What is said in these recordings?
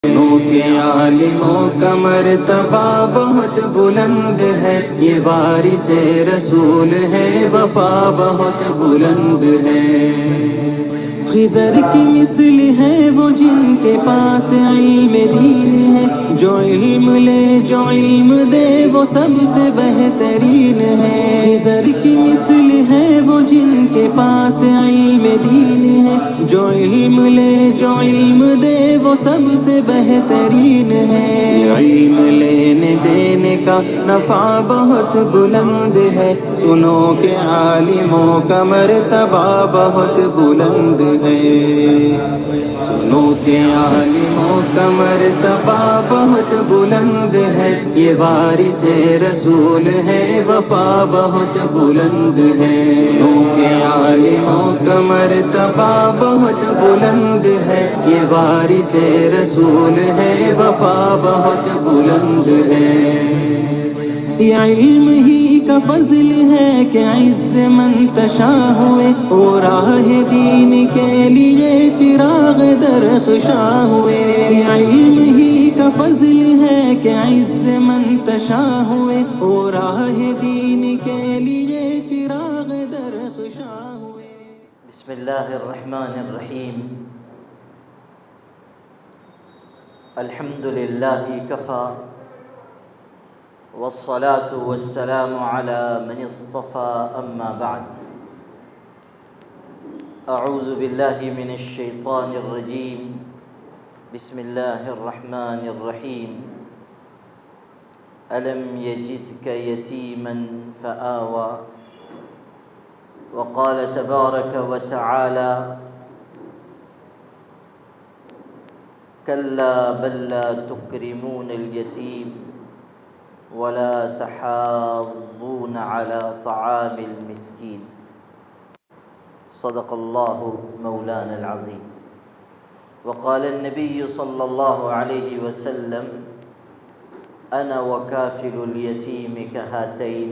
کے عالموں کا مرتبہ بہت بلند ہے، یہ وارث رسول ہے، وفا بہت بلند ہے۔ خضر کی مثل ہے وہ جن کے پاس علم دین ہے، جو علم لے جو علم دے وہ سب سے بہترین ہے۔ خضر کی مثل ہے وہ جن کے پاس علم دین ہے، جو علم لے جو علم دے وہ سب سے بہترین ہے۔ علم لینے دینے کا نفع بہت بلند ہے، سنو کہ عالموں کا مرتبہ بہت بلند ہے۔ سنو کہ عالموں کا مرتبہ بہت بلند ہے، یہ وارث رسول ہے، وفا بہت بلند ہے۔ سنو کہ عالموں کا مرتبہ بہت بلند ہے، یہ وارث رسول ہے، وفا بہت بلند ہے۔ یہ علم ہی کا فضل ہے کہ عز منتشا ہوئے، اور راہ دین کے لیے چراغ درخشاں ہوئے۔ یہ علم ہی کا فضل ہے کہ عز منتشا ہوئے، اور راہ دین کے لیے چراغ درخشاں ہوئے۔ بسم اللہ الرحمن الرحیم۔ الحمد للہ کفا والصلاة والسلام على من اصطفى اما بعد۔ اعوذ باللہ من الشیطان الرجیم، بسم اللہ الرحمن الرحیم۔ الم یجدک یتیما فآوى، وقال تبارک وتعالی کلا بل لا تکرمون الیتیم ولا تحاضون على طعام المسکین، صدق اللہ مولانا العظیم۔ وقال النبی صلی اللہ علیہ وسلم انا وکافل الیتیم کہاتین،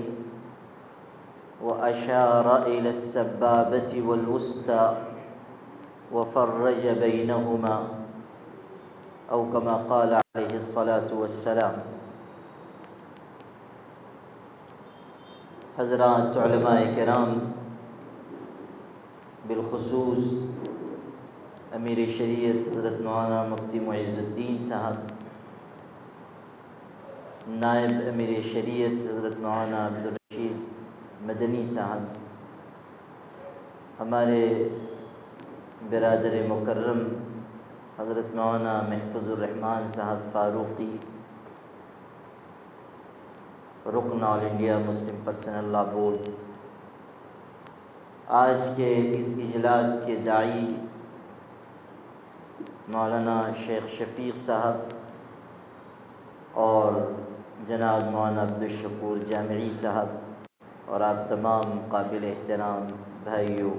واشار الى السبابة والوسطى وفرج بینہما، او کما قال علیہ الصلاة والسلام۔ حضرات علماء کرام، بالخصوص امیر شریعت حضرت مولانا مفتی معز الدین صاحب، نائب امیر شریعت حضرت مولانا عبدالرشید مدنی صاحب، ہمارے برادر مکرم حضرت مولانا محفوظ الرحمن صاحب فاروقی، رکن آل انڈیا مسلم پرسنل لا بورڈ، آج کے اس اجلاس کے داعی مولانا شیخ شفیق صاحب اور جناب مولانا عبدالشکور جامعی صاحب، اور آپ تمام قابل احترام بھائیوں،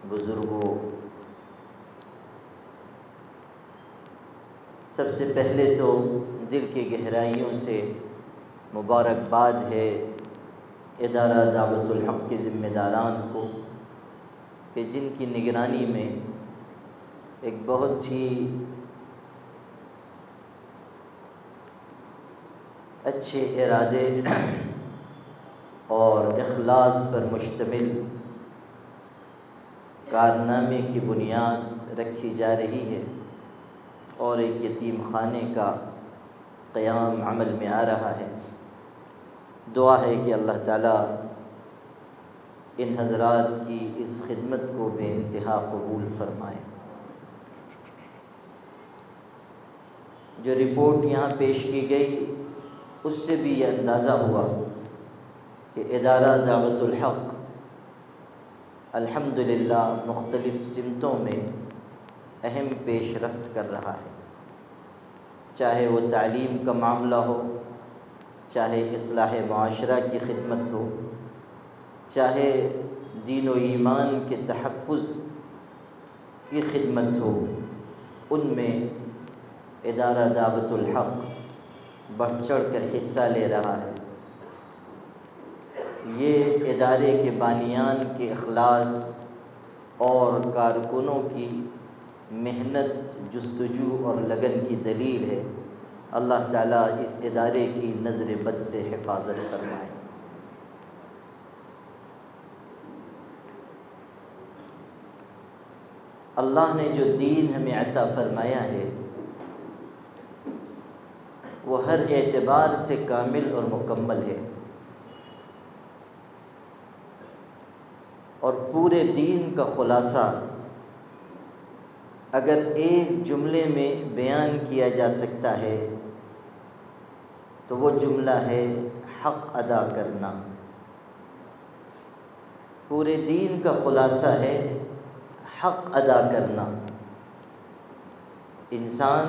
بزرگوں، سب سے پہلے تو دل کی گہرائیوں سے مبارکباد ہے ادارہ دعوت الحق کے ذمہ داران کو، کہ جن کی نگرانی میں ایک بہت ہی اچھے ارادے اور اخلاص پر مشتمل کارنامے کی بنیاد رکھی جا رہی ہے، اور ایک یتیم خانے کا قیام عمل میں آ رہا ہے۔ دعا ہے کہ اللہ تعالیٰ ان حضرات کی اس خدمت کو بے انتہا قبول فرمائے۔ جو رپورٹ یہاں پیش کی گئی اس سے بھی یہ اندازہ ہوا کہ ادارہ دعوت الحق الحمدللہ مختلف سمتوں میں اہم پیش رفت کر رہا ہے، چاہے وہ تعلیم کا معاملہ ہو، چاہے اصلاح معاشرہ کی خدمت ہو، چاہے دین و ایمان کے تحفظ کی خدمت ہو، ان میں ادارہ دعوت الحق بڑھ چڑھ کر حصہ لے رہا ہے۔ یہ ادارے کے بانیان کے اخلاص اور کارکنوں کی محنت، جستجو اور لگن کی دلیل ہے۔ اللہ تعالیٰ اس ادارے کی نظر بد سے حفاظت فرمائے۔ اللہ نے جو دین ہمیں عطا فرمایا ہے وہ ہر اعتبار سے کامل اور مکمل ہے، اور پورے دین کا خلاصہ اگر ایک جملے میں بیان کیا جا سکتا ہے تو وہ جملہ ہے حق ادا کرنا۔ پورے دین کا خلاصہ ہے حق ادا کرنا۔ انسان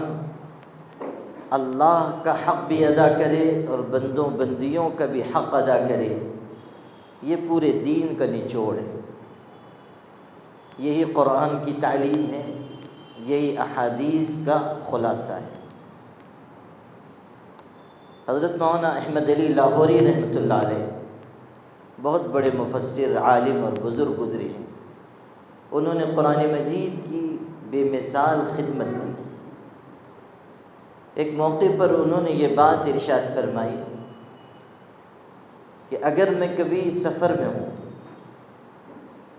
اللہ کا حق بھی ادا کرے اور بندوں بندیوں کا بھی حق ادا کرے، یہ پورے دین کا نچوڑ ہے۔ یہی قرآن کی تعلیم ہے، یہی احادیث کا خلاصہ ہے۔ حضرت مولانا احمد علی لاہوری رحمۃ اللہ علیہ بہت بڑے مفسر، عالم اور بزرگ گزرے ہیں۔ انہوں نے قرآن مجید کی بے مثال خدمت کی۔ ایک موقع پر انہوں نے یہ بات ارشاد فرمائی کہ اگر میں کبھی سفر میں ہوں،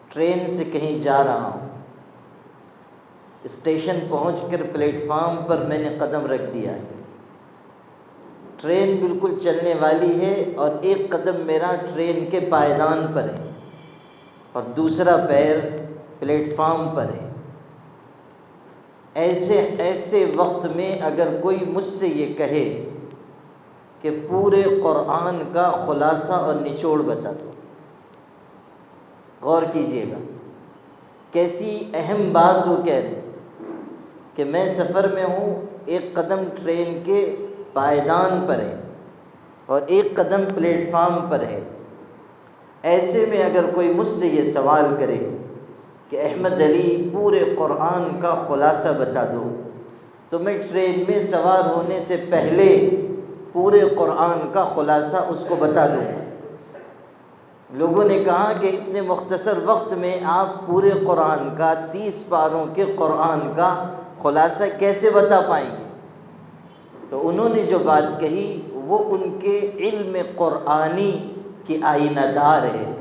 ٹرین سے کہیں جا رہا ہوں، اسٹیشن پہنچ کر پلیٹ فارم پر میں نے قدم رکھ دیا ہے، ٹرین بالکل چلنے والی ہے اور ایک قدم میرا ٹرین کے پائیدان پر ہے اور دوسرا پیر پلیٹ فارم پر ہے، ایسے وقت میں اگر کوئی مجھ سے یہ کہے کہ پورے قرآن کا خلاصہ اور نچوڑ بتا دو، غور کیجئے گا کیسی اہم بات وہ کہہ رہے کہ میں سفر میں ہوں، ایک قدم ٹرین کے پائیدان پر ہے اور ایک قدم پلیٹ فارم پر ہے۔ ایسے میں اگر کوئی مجھ سے یہ سوال کرے کہ احمد علی پورے قرآن کا خلاصہ بتا دو، تو میں ٹرین میں سوار ہونے سے پہلے پورے قرآن کا خلاصہ اس کو بتا دوں گا۔ لوگوں نے کہا کہ اتنے مختصر وقت میں آپ پورے قرآن کا 30 پاروں کے قرآن کا خلاصہ کیسے بتا پائیں گے؟ تو انہوں نے جو بات کہی وہ ان کے علم قرآنی کی آئینہ دار ہے۔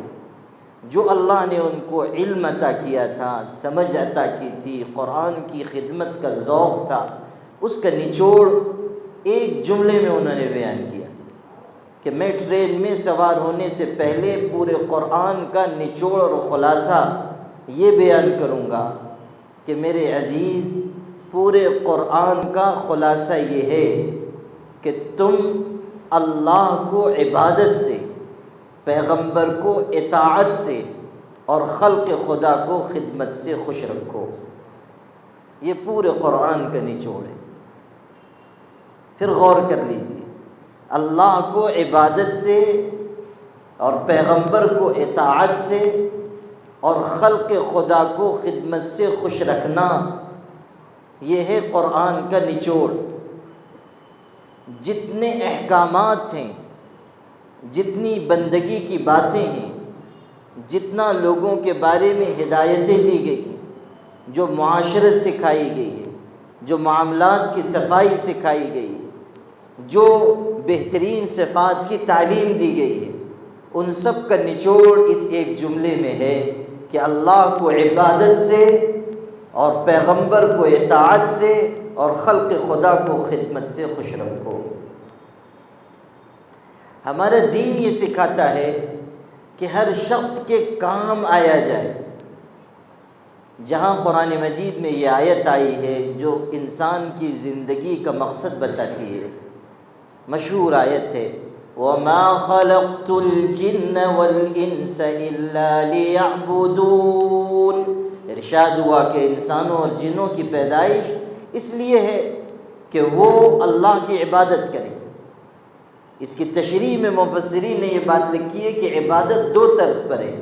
جو اللہ نے ان کو علم عطا کیا تھا، سمجھ عطا کی تھی، قرآن کی خدمت کا ذوق تھا، اس کا نچوڑ ایک جملے میں انہوں نے بیان کیا کہ میں ٹرین میں سوار ہونے سے پہلے پورے قرآن کا نچوڑ اور خلاصہ یہ بیان کروں گا کہ میرے عزیز، پورے قرآن کا خلاصہ یہ ہے کہ تم اللہ کو عبادت سے، پیغمبر کو اطاعت سے اور خلق خدا کو خدمت سے خوش رکھو۔ یہ پورے قرآن کا نچوڑ ہے۔ پھر غور کر لیجیے، اللہ کو عبادت سے اور پیغمبر کو اطاعت سے اور خلق خدا کو خدمت سے خوش رکھنا، یہ ہے قرآن کا نچوڑ۔ جتنے احکامات ہیں، جتنی بندگی کی باتیں ہیں، جتنا لوگوں کے بارے میں ہدایتیں دی گئی ہیں، جو معاشرت سکھائی گئی ہے، جو معاملات کی صفائی سکھائی گئی ہے، جو بہترین صفات کی تعلیم دی گئی ہے، ان سب کا نچوڑ اس ایک جملے میں ہے کہ اللہ کو عبادت سے اور پیغمبر کو اطاعت سے اور خلق خدا کو خدمت سے خوش رکھو۔ ہمارا دین یہ سکھاتا ہے کہ ہر شخص کے کام آیا جائے۔ جہاں قرآن مجید میں یہ آیت آئی ہے جو انسان کی زندگی کا مقصد بتاتی ہے، مشہور آیت ہے، وَمَا خَلَقْتُ الْجِنَّ وَالْإِنسَ إِلَّا لِيَعْبُدُونَ۔ ارشاد ہوا کہ انسانوں اور جنوں کی پیدائش اس لیے ہے کہ وہ اللہ کی عبادت کریں۔ اس کی تشریح میں مفسرین نے یہ بات لکھی ہے کہ عبادت دو طرز پر ہے،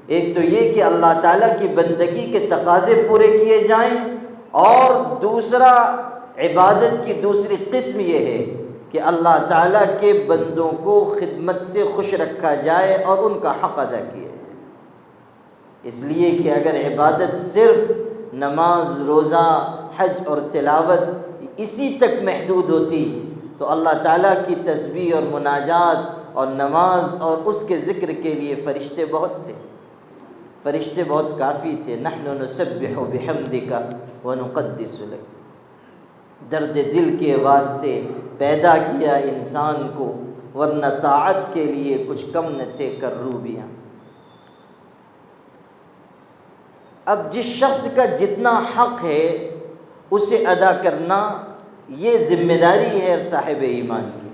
ایک تو یہ کہ اللہ تعالیٰ کی بندگی کے تقاضے پورے کیے جائیں، اور دوسرا عبادت کی دوسری قسم یہ ہے کہ اللہ تعالیٰ کے بندوں کو خدمت سے خوش رکھا جائے اور ان کا حق ادا کیا جائے۔ اس لیے کہ اگر عبادت صرف نماز، روزہ، حج اور تلاوت اسی تک محدود ہوتی تو اللہ تعالیٰ کی تسبیح اور مناجات اور نماز اور اس کے ذکر کے لیے فرشتے بہت تھے، فرشتے بہت کافی تھے۔ نحن نسبح بحمدک ونقدس لک، درد دل کے واسطے پیدا کیا انسان کو، ورنہ طاعت کے لیے کچھ کم نہ تھے کروبیاں۔ اب جس شخص کا جتنا حق ہے اسے ادا کرنا یہ ذمہ داری ہے صاحب ایمان کی۔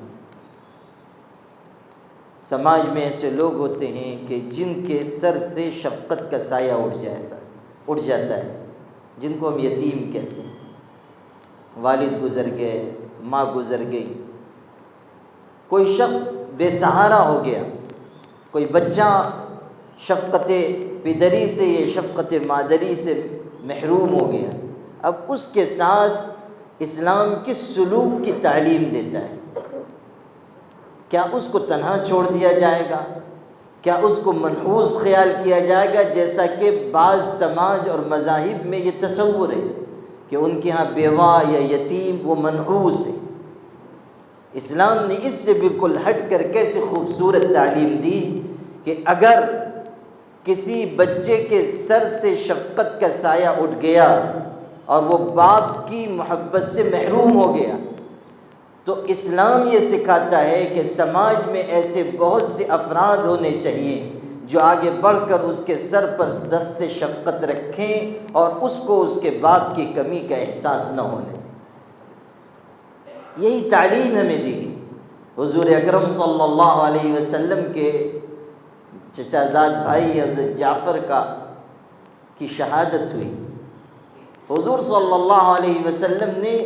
سماج میں ایسے لوگ ہوتے ہیں کہ جن کے سر سے شفقت کا سایہ اٹھ جاتا ہے، جن کو ہم یتیم کہتے ہیں۔ والد گزر گئے، ماں گزر گئی، کوئی شخص بے سہارا ہو گیا، کوئی بچہ شفقت پدری سے یا شفقت مادری سے محروم ہو گیا، اب اس کے ساتھ اسلام کس سلوک کی تعلیم دیتا ہے؟ کیا اس کو تنہا چھوڑ دیا جائے گا؟ کیا اس کو منحوس خیال کیا جائے گا؟ جیسا کہ بعض سماج اور مذاہب میں یہ تصور ہے کہ ان کے ہاں بیوہ یا یتیم وہ منحوس ہے۔ اسلام نے اس سے بالکل ہٹ کر کیسے خوبصورت تعلیم دی کہ اگر کسی بچے کے سر سے شفقت کا سایہ اٹھ گیا اور وہ باپ کی محبت سے محروم ہو گیا تو اسلام یہ سکھاتا ہے کہ سماج میں ایسے بہت سے افراد ہونے چاہیے جو آگے بڑھ کر اس کے سر پر دست شفقت رکھیں اور اس کو اس کے باپ کی کمی کا احساس نہ ہونے دیں۔ یہی تعلیم ہمیں دی گئی۔ حضور اکرم صلی اللہ علیہ وسلم کے چچا زاد بھائی حضرت جعفر کی شہادت ہوئی۔ حضور صلی اللہ علیہ وسلم نے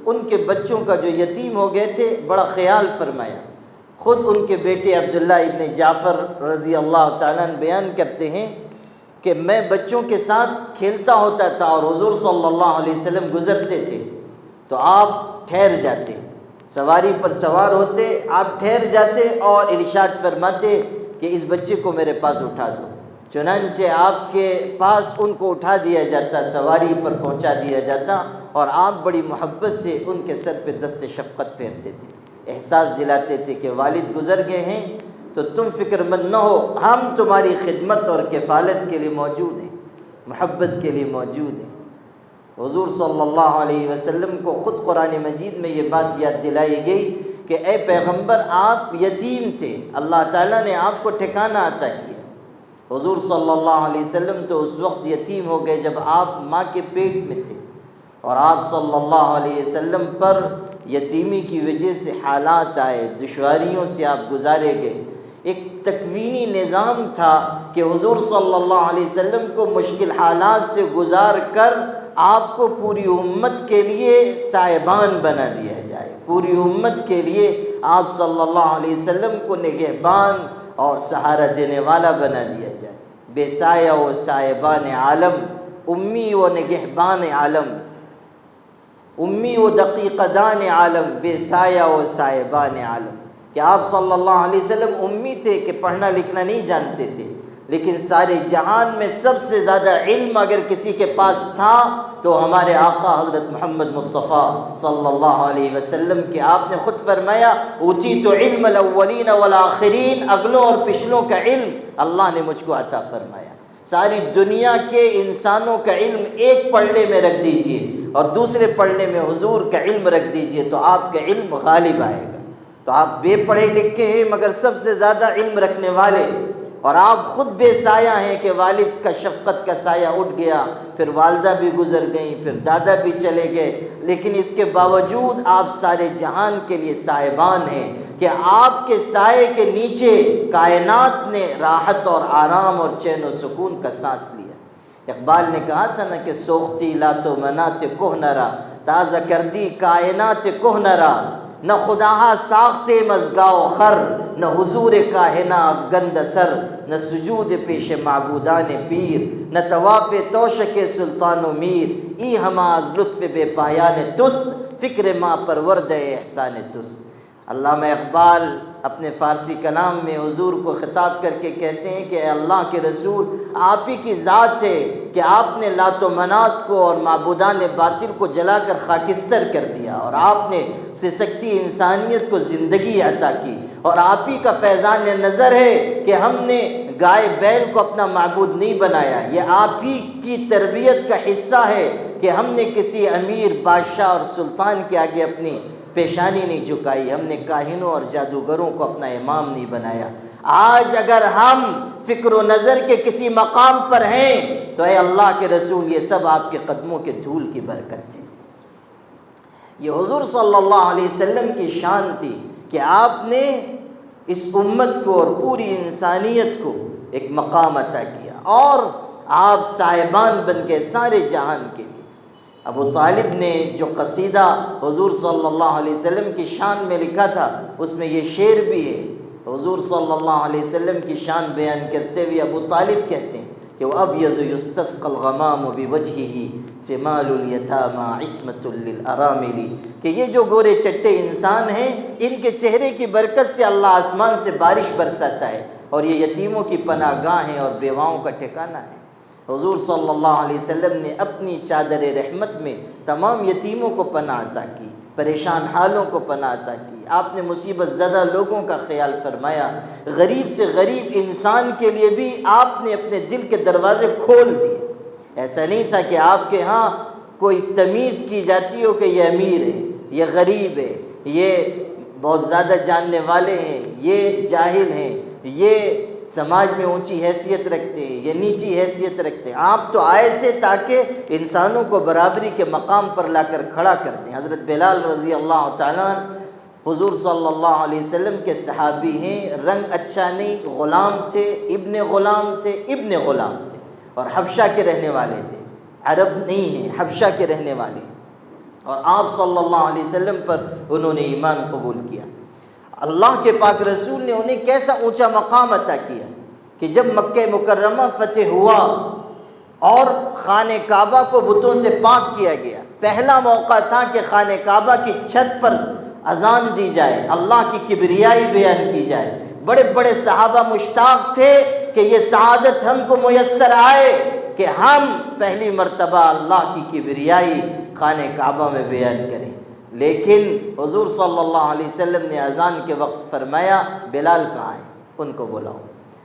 ان کے بچوں کا جو یتیم ہو گئے تھے بڑا خیال فرمایا۔ خود ان کے بیٹے عبداللہ ابن جعفر رضی اللہ تعالیٰ عنہ بیان کرتے ہیں کہ میں بچوں کے ساتھ کھیلتا ہوتا تھا اور حضور صلی اللہ علیہ وسلم گزرتے تھے تو آپ ٹھہر جاتے، سواری پر سوار ہوتے، آپ ٹھہر جاتے اور ارشاد فرماتے کہ اس بچے کو میرے پاس اٹھا دو۔ چنانچہ آپ کے پاس ان کو اٹھا دیا جاتا، سواری پر پہنچا دیا جاتا اور آپ بڑی محبت سے ان کے سر پہ دست شفقت پھیرتے تھے، احساس دلاتے تھے کہ والد گزر گئے ہیں تو تم فکر مند نہ ہو، ہم تمہاری خدمت اور کفالت کے لیے موجود ہیں، محبت کے لیے موجود ہیں۔ حضور صلی اللہ علیہ وسلم کو خود قرآن مجید میں یہ بات یاد دلائی گئی کہ اے پیغمبر آپ یتیم تھے، اللہ تعالیٰ نے آپ کو ٹھکانہ عطا کیا۔ حضور صلی اللہ علیہ وسلم تو اس وقت یتیم ہو گئے جب آپ ماں کے پیٹ میں تھے، اور آپ صلی اللہ علیہ وسلم پر یتیمی کی وجہ سے حالات آئے، دشواریوں سے آپ گزارے گئے۔ ایک تکوینی نظام تھا کہ حضور صلی اللہ علیہ وسلم کو مشکل حالات سے گزار کر آپ کو پوری امت کے لیے سائبان بنا دیا جائے، پوری امت کے لیے آپ صلی اللہ علیہ وسلم کو نگہبان اور سہارا دینے والا بنا دیا جائے۔ بے سایہ و سائبان عالم، امی و نگہبان عالم، امی و دقیقدان عالم، بے سایہ و سائبان عالم، کہ آپ صلی اللہ علیہ وسلم امی تھے کہ پڑھنا لکھنا نہیں جانتے تھے، لیکن سارے جہان میں سب سے زیادہ علم اگر کسی کے پاس تھا تو ہمارے آقا حضرت محمد مصطفیٰ صلی اللہ علیہ وسلم کے۔ آپ نے خود فرمایا اوتیت علم الاولین والآخرین، اگلوں اور پچھلوں کا علم اللہ نے مجھ کو عطا فرمایا۔ ساری دنیا کے انسانوں کا علم ایک پلڑے میں رکھ دیجئے اور دوسرے پلڑے میں حضور کا علم رکھ دیجئے تو آپ کا علم غالب آئے گا۔ تو آپ بے پڑھے لکھے ہیں مگر سب سے زیادہ علم رکھنے والے، اور آپ خود بے سایہ ہیں کہ والد کا شفقت کا سایہ اٹھ گیا، پھر والدہ بھی گزر گئیں، پھر دادا بھی چلے گئے، لیکن اس کے باوجود آپ سارے جہان کے لیے سائبان ہیں کہ آپ کے سائے کے نیچے کائنات نے راحت اور آرام اور چین و سکون کا سانس لیا۔ اقبال نے کہا تھا نا کہ سوختی لات و منات کوہ نرا، تازہ کردی کائنات کوہ نرا، نہ خداہا ساختے مزگاؤ خر، نہ حضور کاہنا افگند سر، نہ سجود پیش معبودان پیر، نہ طواف توشک سلطان و میر، ای ہما از لطف بے پایان تست، فکر ما پرورد احسان تست۔ علامہ اقبال اپنے فارسی کلام میں حضور کو خطاب کر کے کہتے ہیں کہ اے اللہ کے رسول، آپ ہی کی ذات ہے کہ آپ نے لات و منات کو اور معبودان باطل کو جلا کر خاکستر کر دیا، اور آپ نے سسکتی انسانیت کو زندگی عطا کی، اور آپ ہی کا فیضان نظر ہے کہ ہم نے گائے بیل کو اپنا معبود نہیں بنایا، یہ آپ ہی کی تربیت کا حصہ ہے کہ ہم نے کسی امیر، بادشاہ اور سلطان کے آگے اپنی پیشانی نہیں جھکائی، ہم نے کاہنوں اور جادوگروں کو اپنا امام نہیں بنایا۔ آج اگر ہم فکر و نظر کے کسی مقام پر ہیں تو اے اللہ کے رسول، یہ سب آپ کے قدموں کے دھول کی برکت ہے۔ یہ حضور صلی اللہ علیہ وسلم کی شان تھی کہ آپ نے اس امت کو اور پوری انسانیت کو ایک مقام عطا کیا، اور آپ صاحبان بن کے سارے جہان کے لیے۔ ابو طالب نے جو قصیدہ حضور صلی اللہ علیہ وسلم کی شان میں لکھا تھا، اس میں یہ شعر بھی ہے۔ حضور صلی اللہ علیہ وسلم کی شان بیان کرتے ہوئے ابو طالب کہتے ہیں کہ وَأَبْيَضُ يُسْتَسْقَى الْغَمَامُ بِوَجْهِهِ سِمَالُ الْيَتَامَى عِصْمَةٌ لِلْأَرَامِلِ، کہ یہ جو گورے چٹے انسان ہیں، ان کے چہرے کی برکت سے اللہ آسمان سے بارش برساتا ہے، اور یہ یتیموں کی پناہ گاہ ہیں اور بیواؤں کا ٹھکانہ ہے۔ حضور صلی اللہ علیہ وسلم نے اپنی چادر رحمت میں تمام یتیموں کو پناہ عطا کی، پریشان حالوں کو پناہ عطا کی۔ آپ نے مصیبت زدہ لوگوں کا خیال فرمایا، غریب سے غریب انسان کے لیے بھی آپ نے اپنے دل کے دروازے کھول دیے۔ ایسا نہیں تھا کہ آپ کے ہاں کوئی تمیز کی جاتی ہو کہ یہ امیر ہے، یہ غریب ہے، یہ بہت زیادہ جاننے والے ہیں، یہ جاہل ہیں، یہ سماج میں اونچی حیثیت رکھتے ہیں، یہ نیچی حیثیت رکھتے ہیں۔ آپ تو آئے تھے تاکہ انسانوں کو برابری کے مقام پر لا کر کھڑا کر دیں۔ حضرت بلال رضی اللہ تعالیٰ عنہ حضور صلی اللہ علیہ وسلم کے صحابی ہیں، رنگ اچھا نہیں، غلام تھے، ابن غلام تھے، اور حبشہ کے رہنے والے تھے، عرب نہیں ہیں، حبشہ کے رہنے والے ہیں، اور آپ صلی اللہ علیہ وسلم پر انہوں نے ایمان قبول کیا۔ اللہ کے پاک رسول نے انہیں کیسا اونچا مقام عطا کیا کہ جب مکہ مکرمہ فتح ہوا اور خانہ کعبہ کو بتوں سے پاک کیا گیا، پہلا موقع تھا کہ خانہ کعبہ کی چھت پر اذان دی جائے، اللہ کی کبریائی بیان کی جائے۔ بڑے بڑے صحابہ مشتاق تھے کہ یہ سعادت ہم کو میسر آئے کہ ہم پہلی مرتبہ اللہ کی کبریائی خانہ کعبہ میں بیان کریں، لیکن حضور صلی اللہ علیہ وسلم نے اذان کے وقت فرمایا بلال کہاں ہے، ان کو بلاؤ۔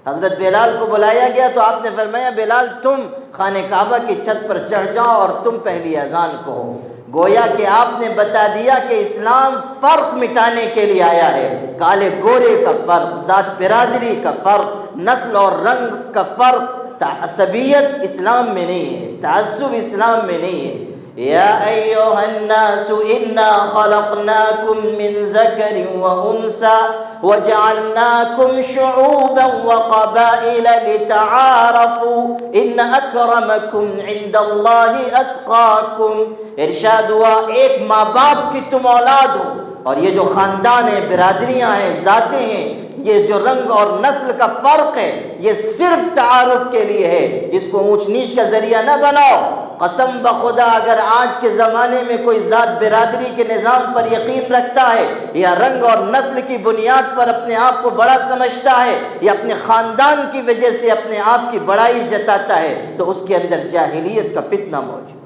حضرت بلال کو بلایا گیا تو آپ نے فرمایا بلال تم خانہ کعبہ کی چھت پر چڑھ جاؤ اور تم پہلی اذان کہو۔ گویا کہ آپ نے بتا دیا کہ اسلام فرق مٹانے کے لیے آیا ہے، کالے گورے کا فرق، ذات برادری کا فرق، نسل اور رنگ کا فرق، تعصبیت اسلام میں نہیں ہے، تعصب اسلام میں نہیں ہے۔ یا ایھا الناس انا خلقناکم من ذکر وانثى وجعلناکم شعوبا وقبائل لتعارفوا ان اکرمکم عند اللہ اتقاکم۔ ارشاد ہوا ایک ماں باپ کی تم اولاد ہو، اور یہ جو خاندان ہیں، برادریاں ہیں، ذاتیں ہیں، یہ جو رنگ اور نسل کا فرق ہے، یہ صرف تعارف کے لیے ہے، اس کو اونچ نیچ کا ذریعہ نہ بناؤ۔ قسم بخدا اگر آج کے زمانے میں کوئی ذات برادری کے نظام پر یقین رکھتا ہے یا رنگ اور نسل کی بنیاد پر اپنے آپ کو بڑا سمجھتا ہے یا اپنے خاندان کی وجہ سے اپنے آپ کی بڑائی جتاتا ہے تو اس کے اندر جاہلیت کا فتنہ موجود ہے۔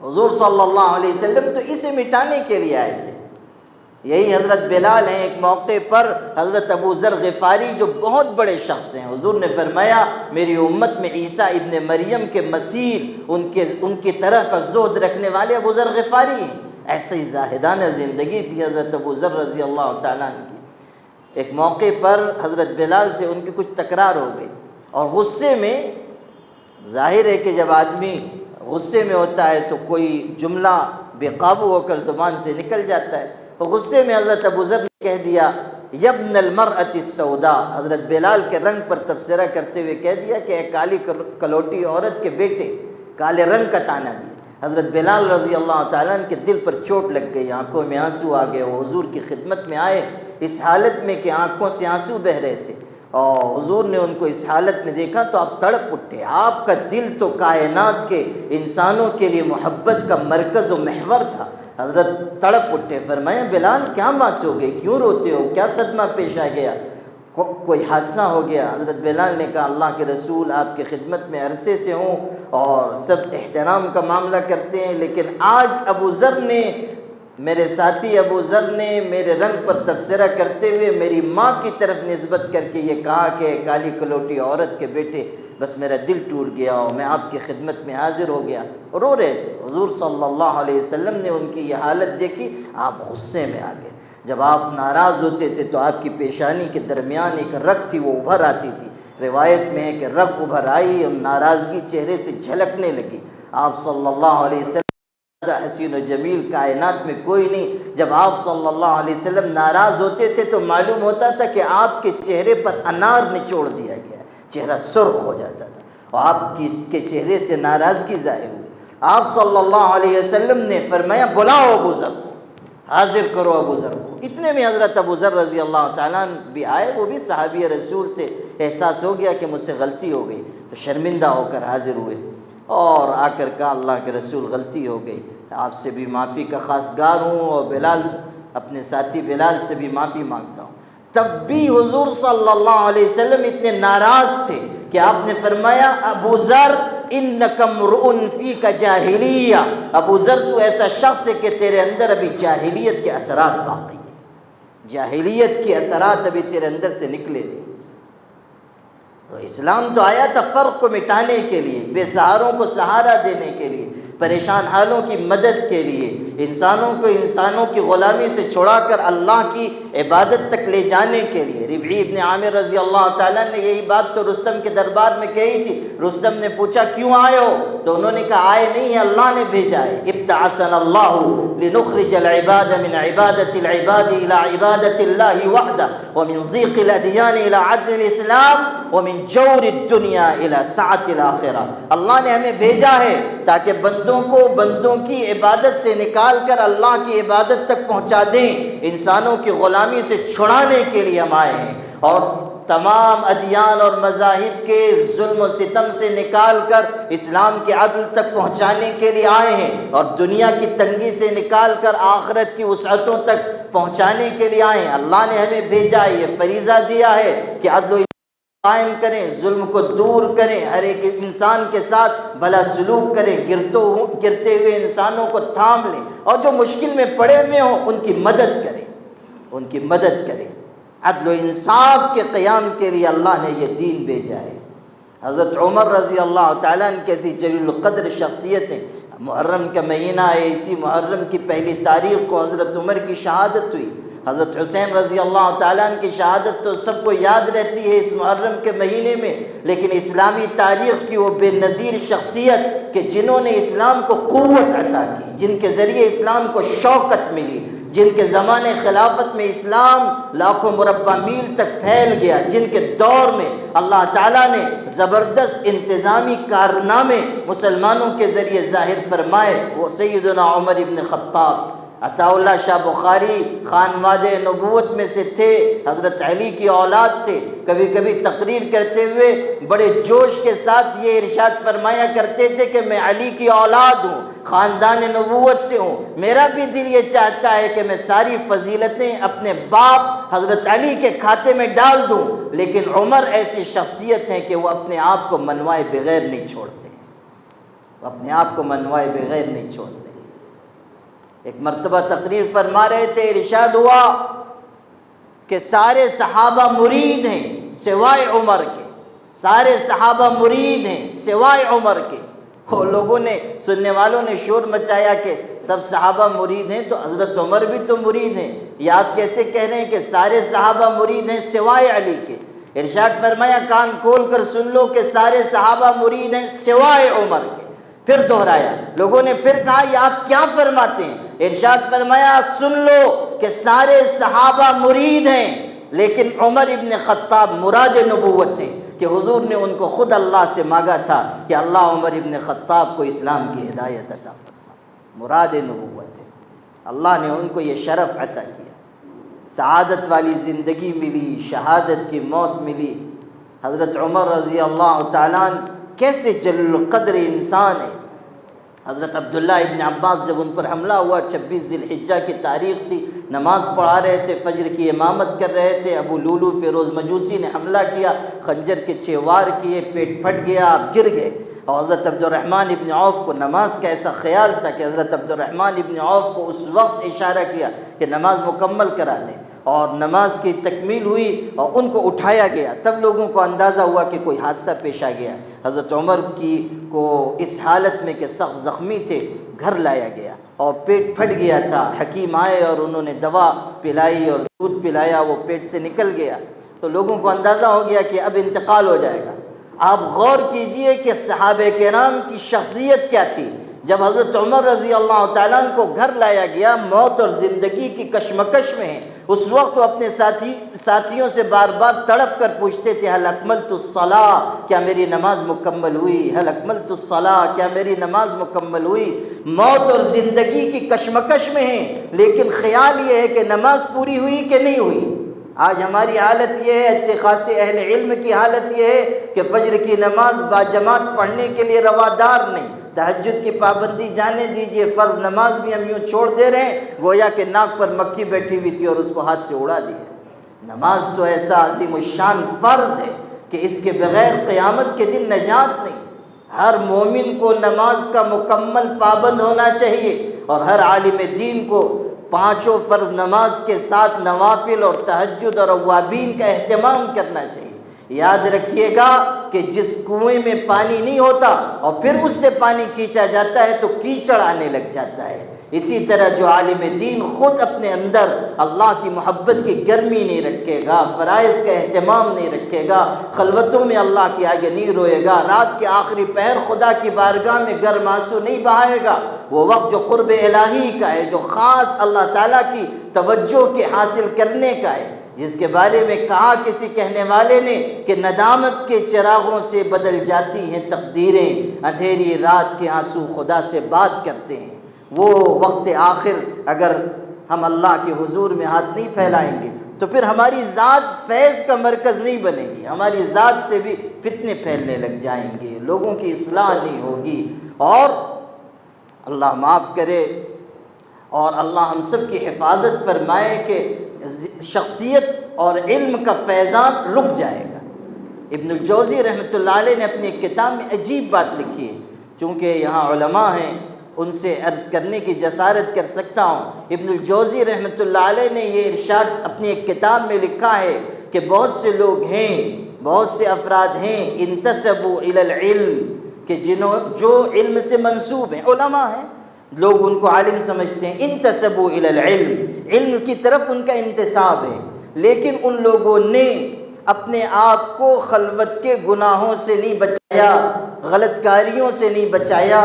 حضور صلی اللہ علیہ وسلم تو اسے مٹانے کے لیے آئے تھے۔ یہی حضرت بلال ہیں، ایک موقع پر حضرت ابو ذر غفاری جو بہت بڑے شخص ہیں، حضور نے فرمایا میری امت میں عیسیٰ ابن مریم کے مسیح ان کی طرح کا زہد رکھنے والے ابو ذر غفاری ہیں۔ ایسی زاہدانہ زندگی تھی حضرت ابو ذر رضی اللہ تعالیٰ عنہ کی۔ ایک موقع پر حضرت بلال سے ان کی کچھ تکرار ہو گئی، اور غصے میں، ظاہر ہے کہ جب آدمی غصے میں ہوتا ہے تو کوئی جملہ بے قابو ہو کر زبان سے نکل جاتا ہے، تو غصے میں حضرت ابو ذر نے کہہ دیا یبن المرأۃ السوداء، حضرت بلال کے رنگ پر تبصرہ کرتے ہوئے کہہ دیا کہ اے کالی کلوٹی عورت کے بیٹے، کالے رنگ کا تانا دیا۔ حضرت بلال رضی اللہ تعالیٰ عنہ کے دل پر چوٹ لگ گئی، آنکھوں میں آنسو آ گئے، وہ حضور کی خدمت میں آئے اس حالت میں کہ آنکھوں سے آنسو بہہ رہے تھے، اور حضور نے ان کو اس حالت میں دیکھا تو آپ تڑپ اٹھے۔ آپ کا دل تو کائنات کے انسانوں کے لیے محبت کا مرکز و محور تھا، حضرت تڑپ اٹھے، فرمایا بلال کیا بات ہو گئی، کیوں روتے ہو، کیا صدمہ پیش آ گیا، کوئی حادثہ ہو گیا؟ حضرت بلال نے کہا اللہ کے رسول آپ کی خدمت میں عرصے سے ہوں اور سب احترام کا معاملہ کرتے ہیں، لیکن آج ابو ذر نے، میرے ساتھی ابو ذر نے میرے رنگ پر تبصرہ کرتے ہوئے میری ماں کی طرف نسبت کر کے یہ کہا کہ کالی کلوٹی عورت کے بیٹے، بس میرا دل ٹوٹ گیا اور میں آپ کی خدمت میں حاضر ہو گیا۔ رو رہے تھے، حضور صلی اللہ علیہ وسلم نے ان کی یہ حالت دیکھی، آپ غصے میں آ گئے۔ جب آپ ناراض ہوتے تھے تو آپ کی پیشانی کے درمیان ایک رگ تھی، وہ ابھر آتی تھی۔ روایت میں ہے کہ رگ ابھر آئی اور ناراضگی چہرے سے جھلکنے لگی۔ آپ صلی اللہ علیہ وسلم حسین و جمیل کائنات میں کوئی نہیں، جب آپ صلی اللہ علیہ وسلم ناراض ہوتے تھے تو معلوم ہوتا تھا کہ آپ کے چہرے پر انار نچوڑ دیا گیا، چہرہ سرخ ہو جاتا تھا اور آپ کے چہرے سے ناراضگی ظاہر ہوئی۔ آپ صلی اللہ علیہ وسلم نے فرمایا بلاؤ ابو ذر کو، حاضر کرو ابو ذر کو۔ اتنے میں حضرت ابو ذر رضی اللہ تعالیٰ عنہ بھی آئے، وہ بھی صحابی رسول تھے۔ احساس ہو گیا کہ مجھ سے غلطی ہو گئی تو شرمندہ ہو کر حاضر ہوئے اور آ کر کہا اللہ کے رسول غلطی ہو گئی، آپ سے بھی معافی کا خواستگار ہوں اور بلال، اپنے ساتھی بلال سے بھی معافی مانگتا ہوں۔ تب بھی حضور صلی اللہ علیہ وسلم اتنے ناراض تھے کہ آپ نے فرمایا ابو ذر انک امرؤ فیک جاہلیہ، ابو ذر تو ایسا شخص ہے کہ تیرے اندر ابھی جاہلیت کے اثرات باقی ہیں، جاہلیت کے اثرات ابھی تیرے اندر سے نکلے نہیں۔ تو اسلام تو آیا تھا فرق کو مٹانے کے لیے، بے سہاروں کو سہارا دینے کے لیے، پریشان حالوں کی مدد کے لیے، انسانوں کو انسانوں کی غلامی سے چھڑا کر اللہ کی عبادت تک لے جانے کے لیے۔ ربعی ابن عامر رضی اللہ تعالیٰ نے یہی بات تو رستم کے دربار میں کہی تھی۔ رستم نے پوچھا کیوں آئے ہو؟ تو انہوں نے کہا آئے نہیں ہیں، اللہ نے بھیجا ہے۔ ابتعثنا اللہ لنخرج العباد من عبادت العباد الى عبادت اللہ وحدہ ومن ضیق الادیان الى عدل الاسلام ومن جور الدنیا الى سعت الاخرہ۔ اللہ نے ہمیں بھیجا ہے تاکہ بندوں کو بندوں کی عبادت سے نکال کر اللہ کی عبادت تک پہنچا دیں، انسانوں کی غلامی سے چھڑانے کے لیے ہم آئے ہیں، اور تمام ادیان اور مذاہب کے ظلم و ستم سے نکال کر اسلام کے عدل تک پہنچانے کے لیے آئے ہیں، اور دنیا کی تنگی سے نکال کر آخرت کی وسعتوں تک پہنچانے کے لیے آئے ہیں۔ اللہ نے ہمیں بھیجا ہے، یہ فریضہ دیا ہے کہ عدل و قائم کریں، ظلم کو دور کریں، ہر ایک انسان کے ساتھ بھلا سلوک کریں، گرتے ہوئے انسانوں کو تھام لیں، اور جو مشکل میں پڑے ہوئے ہوں ان کی مدد کریں، ان کی مدد کریں۔ عدل و انصاف کے قیام کے لیے اللہ نے یہ دین بھیجا ہے۔ حضرت عمر رضی اللہ تعالیٰ عنہ کیسی جلیل القدر شخصیت ہیں۔ محرم کا مہینہ ہے، اسی محرم کی پہلی تاریخ کو حضرت عمر کی شہادت ہوئی۔ حضرت حسین رضی اللہ تعالیٰ عنہ کی شہادت تو سب کو یاد رہتی ہے اس محرم کے مہینے میں، لیکن اسلامی تاریخ کی وہ بے نظیر شخصیت کہ جنہوں نے اسلام کو قوت عطا کی، جن کے ذریعے اسلام کو شوکت ملی، جن کے زمانے خلافت میں اسلام لاکھوں مربع میل تک پھیل گیا، جن کے دور میں اللہ تعالیٰ نے زبردست انتظامی کارنامے مسلمانوں کے ذریعے ظاہر فرمائے، وہ سیدنا عمر ابن خطاب۔ عطا اللہ شاہ بخاری خانواد نبوت میں سے تھے، حضرت علی کی اولاد تھے۔ کبھی کبھی تقریر کرتے ہوئے بڑے جوش کے ساتھ یہ ارشاد فرمایا کرتے تھے کہ میں علی کی اولاد ہوں، خاندان نبوت سے ہوں، میرا بھی دل یہ چاہتا ہے کہ میں ساری فضیلتیں اپنے باپ حضرت علی کے کھاتے میں ڈال دوں، لیکن عمر ایسی شخصیت ہیں کہ وہ اپنے آپ کو منوائے بغیر نہیں چھوڑتے، وہ اپنے آپ کو منوائے بغیر نہیں چھوڑتے۔ ایک مرتبہ تقریر فرما رہے تھے، ارشاد ہوا کہ سارے صحابہ مرید ہیں سوائے عمر کے، سارے صحابہ مرید ہیں سوائے عمر کے۔ وہ لوگوں نے، سننے والوں نے شور مچایا کہ سب صحابہ مرید ہیں تو حضرت عمر بھی تو مرید ہیں، یہ آپ کیسے کہہ رہے ہیں کہ سارے صحابہ مرید ہیں سوائے علی کے؟ ارشاد فرمایا کان کھول کر سن لو کہ سارے صحابہ مرید ہیں سوائے عمر کے۔ پھر دہرایا، لوگوں نے پھر کہا یہ آپ کیا فرماتے ہیں؟ ارشاد فرمایا سن لو کہ سارے صحابہ مرید ہیں لیکن عمر ابن خطاب مراد نبوت ہیں، کہ حضور نے ان کو خود اللہ سے مانگا تھا کہ اللہ عمر ابن خطاب کو اسلام کی ہدایت عطا فرما، مراد نبوت ہے۔ اللہ نے ان کو یہ شرف عطا کیا، سعادت والی زندگی ملی، شہادت کی موت ملی۔ حضرت عمر رضی اللہ تعالیٰ عنہ کیسے جلیل القدر انسان ہے، حضرت عبداللہ ابن عباس جب ان پر حملہ ہوا، 26 ذی الحجہ کی تاریخ تھی، نماز پڑھا رہے تھے، فجر کی امامت کر رہے تھے، ابو لولو فیروز مجوسی نے حملہ کیا، خنجر کے 6 وار کیے، پیٹ پھٹ گیا، آپ گر گئے۔ اور حضرت عبد الرحمن ابن عوف کو نماز کا ایسا خیال تھا کہ حضرت عبد الرحمن ابن عوف کو اس وقت اشارہ کیا کہ نماز مکمل کرا دیں، اور نماز کی تکمیل ہوئی اور ان کو اٹھایا گیا۔ تب لوگوں کو اندازہ ہوا کہ کوئی حادثہ پیش آ گیا۔ حضرت عمر کو اس حالت میں کہ سخت زخمی تھے، گھر لایا گیا اور پیٹ پھٹ گیا تھا۔ حکیم آئے اور انہوں نے دوا پلائی اور دودھ پلایا، وہ پیٹ سے نکل گیا۔ تو لوگوں کو اندازہ ہو گیا کہ اب انتقال ہو جائے گا۔ آپ غور کیجئے کہ صحابہ کرام کی شخصیت کیا تھی۔ جب حضرت عمر رضی اللہ تعالیٰ عنہ کو گھر لایا گیا، موت اور زندگی کی کشمکش میں ہیں، اس وقت وہ اپنے ساتھیوں سے بار بار تڑپ کر پوچھتے تھے، هل اکملت الصلاۃ، کیا میری نماز مکمل ہوئی؟ هل اکملت الصلاۃ، کیا میری نماز مکمل ہوئی؟ موت اور زندگی کی کشمکش میں ہیں، لیکن خیال یہ ہے کہ نماز پوری ہوئی کہ نہیں ہوئی۔ آج ہماری حالت یہ ہے، اچھے خاصے اہل علم کی حالت یہ ہے کہ فجر کی نماز باجماعت پڑھنے کے لیے روادار نہیں۔ تہجد کی پابندی جانے دیجئے، فرض نماز بھی ہم یوں چھوڑ دے رہے ہیں گویا کہ ناک پر مکھی بیٹھی ہوئی تھی اور اس کو ہاتھ سے اڑا دیا۔ نماز تو ایسا عظیم الشان فرض ہے کہ اس کے بغیر قیامت کے دن نجات نہیں۔ ہر مومن کو نماز کا مکمل پابند ہونا چاہیے، اور ہر عالم دین کو 5 فرض نماز کے ساتھ نوافل اور تہجد اور اوابین کا اہتمام کرنا چاہیے۔ یاد رکھیے گا کہ جس کنویں میں پانی نہیں ہوتا اور پھر اس سے پانی کھینچا جاتا ہے تو کیچڑ آنے لگ جاتا ہے۔ اسی طرح جو عالم دین خود اپنے اندر اللہ کی محبت کی گرمی نہیں رکھے گا، فرائض کا اہتمام نہیں رکھے گا، خلوتوں میں اللہ کے آگے نہیں روئے گا، رات کے آخری پہر خدا کی بارگاہ میں گرم آنسو نہیں بہائے گا، وہ وقت جو قرب الہی کا ہے، جو خاص اللہ تعالیٰ کی توجہ کے حاصل کرنے کا ہے، جس کے بارے میں کہا کسی کہنے والے نے کہ ندامت کے چراغوں سے بدل جاتی ہیں تقدیریں، اندھیری رات کے آنسو خدا سے بات کرتے ہیں۔ وہ وقت آخر اگر ہم اللہ کے حضور میں ہاتھ نہیں پھیلائیں گے تو پھر ہماری ذات فیض کا مرکز نہیں بنے گی، ہماری ذات سے بھی فتنے پھیلنے لگ جائیں گے، لوگوں کی اصلاح نہیں ہوگی، اور اللہ معاف کرے اور اللہ ہم سب کی حفاظت فرمائے کہ شخصیت اور علم کا فیضان رک جائے گا۔ ابن الجوزی رحمۃ اللہ علیہ نے اپنی ایک کتاب میں عجیب بات لکھی ہے، چونکہ یہاں علماء ہیں ان سے عرض کرنے کی جسارت کر سکتا ہوں۔ ابن الجوزی رحمۃ اللہ علیہ نے یہ ارشاد اپنی ایک کتاب میں لکھا ہے کہ بہت سے لوگ ہیں، بہت سے افراد ہیں، انتسبوا الی العلم، کہ جو علم سے منسوب ہیں، علماء ہیں، لوگ ان کو عالم سمجھتے ہیں، انتسبوا الی العلم، علم کی طرف ان کا انتساب ہے، لیکن ان لوگوں نے اپنے آپ کو خلوت کے گناہوں سے نہیں بچایا، غلط کاریوں سے نہیں بچایا،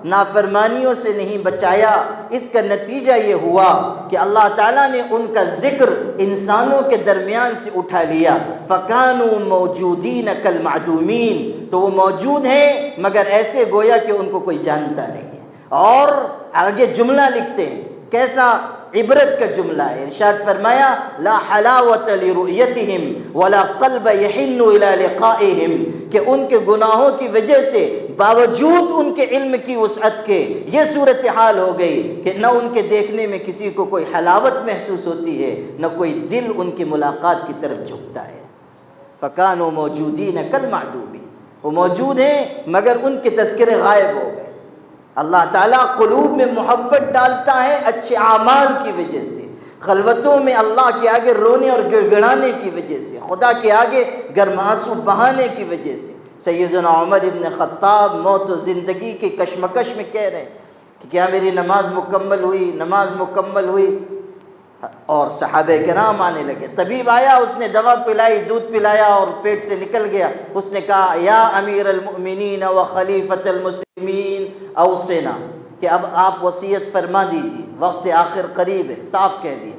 نافرمانیوں سے نہیں بچایا۔ اس کا نتیجہ یہ ہوا کہ اللہ تعالیٰ نے ان کا ذکر انسانوں کے درمیان سے اٹھا لیا، فَكَانُوا مَوْجُودِينَ كَالْمَعْدُومِينَ، تو وہ موجود ہیں مگر ایسے گویا کہ ان کو کوئی جانتا نہیں ہے۔ اور آگے جملہ لکھتے ہیں، کیسا عبرت کا جملہ ہے، ارشاد فرمایا لا حلاوت لرؤیتہم ولا قلب یحن الی لقائہم، کہ ان کے گناہوں کی وجہ سے باوجود ان کے علم کی وسعت کے یہ صورتحال ہو گئی کہ نہ ان کے دیکھنے میں کسی کو کوئی حلاوت محسوس ہوتی ہے، نہ کوئی دل ان کی ملاقات کی طرف جھکتا ہے۔ فَكَانُوا مَوْجُودِينَ كَالْمَعْدُومِينَ، وہ موجود ہیں مگر ان کے تذکرے غائب ہو گئے۔ اللہ تعالیٰ قلوب میں محبت ڈالتا ہے اچھے اعمال کی وجہ سے، خلوتوں میں اللہ کے آگے رونے اور گڑگڑانے کی وجہ سے، خدا کے آگے گرم آنسو بہانے کی وجہ سے۔ سیدنا عمر ابن خطاب موت و زندگی کے کشمکش میں کہہ رہے ہیں کہ کیا میری نماز مکمل ہوئی، نماز مکمل ہوئی، اور صحابہ کرام آنے لگے، طبیب آیا، اس نے دوا پلائی، دودھ پلایا اور پیٹ سے نکل گیا۔ اس نے کہا یا امیر المؤمنین و خلیفۃ المسلمین اوصنا، کہ اب آپ وصیت فرما دیجیے، وقت آخر قریب ہے، صاف کہہ دیا۔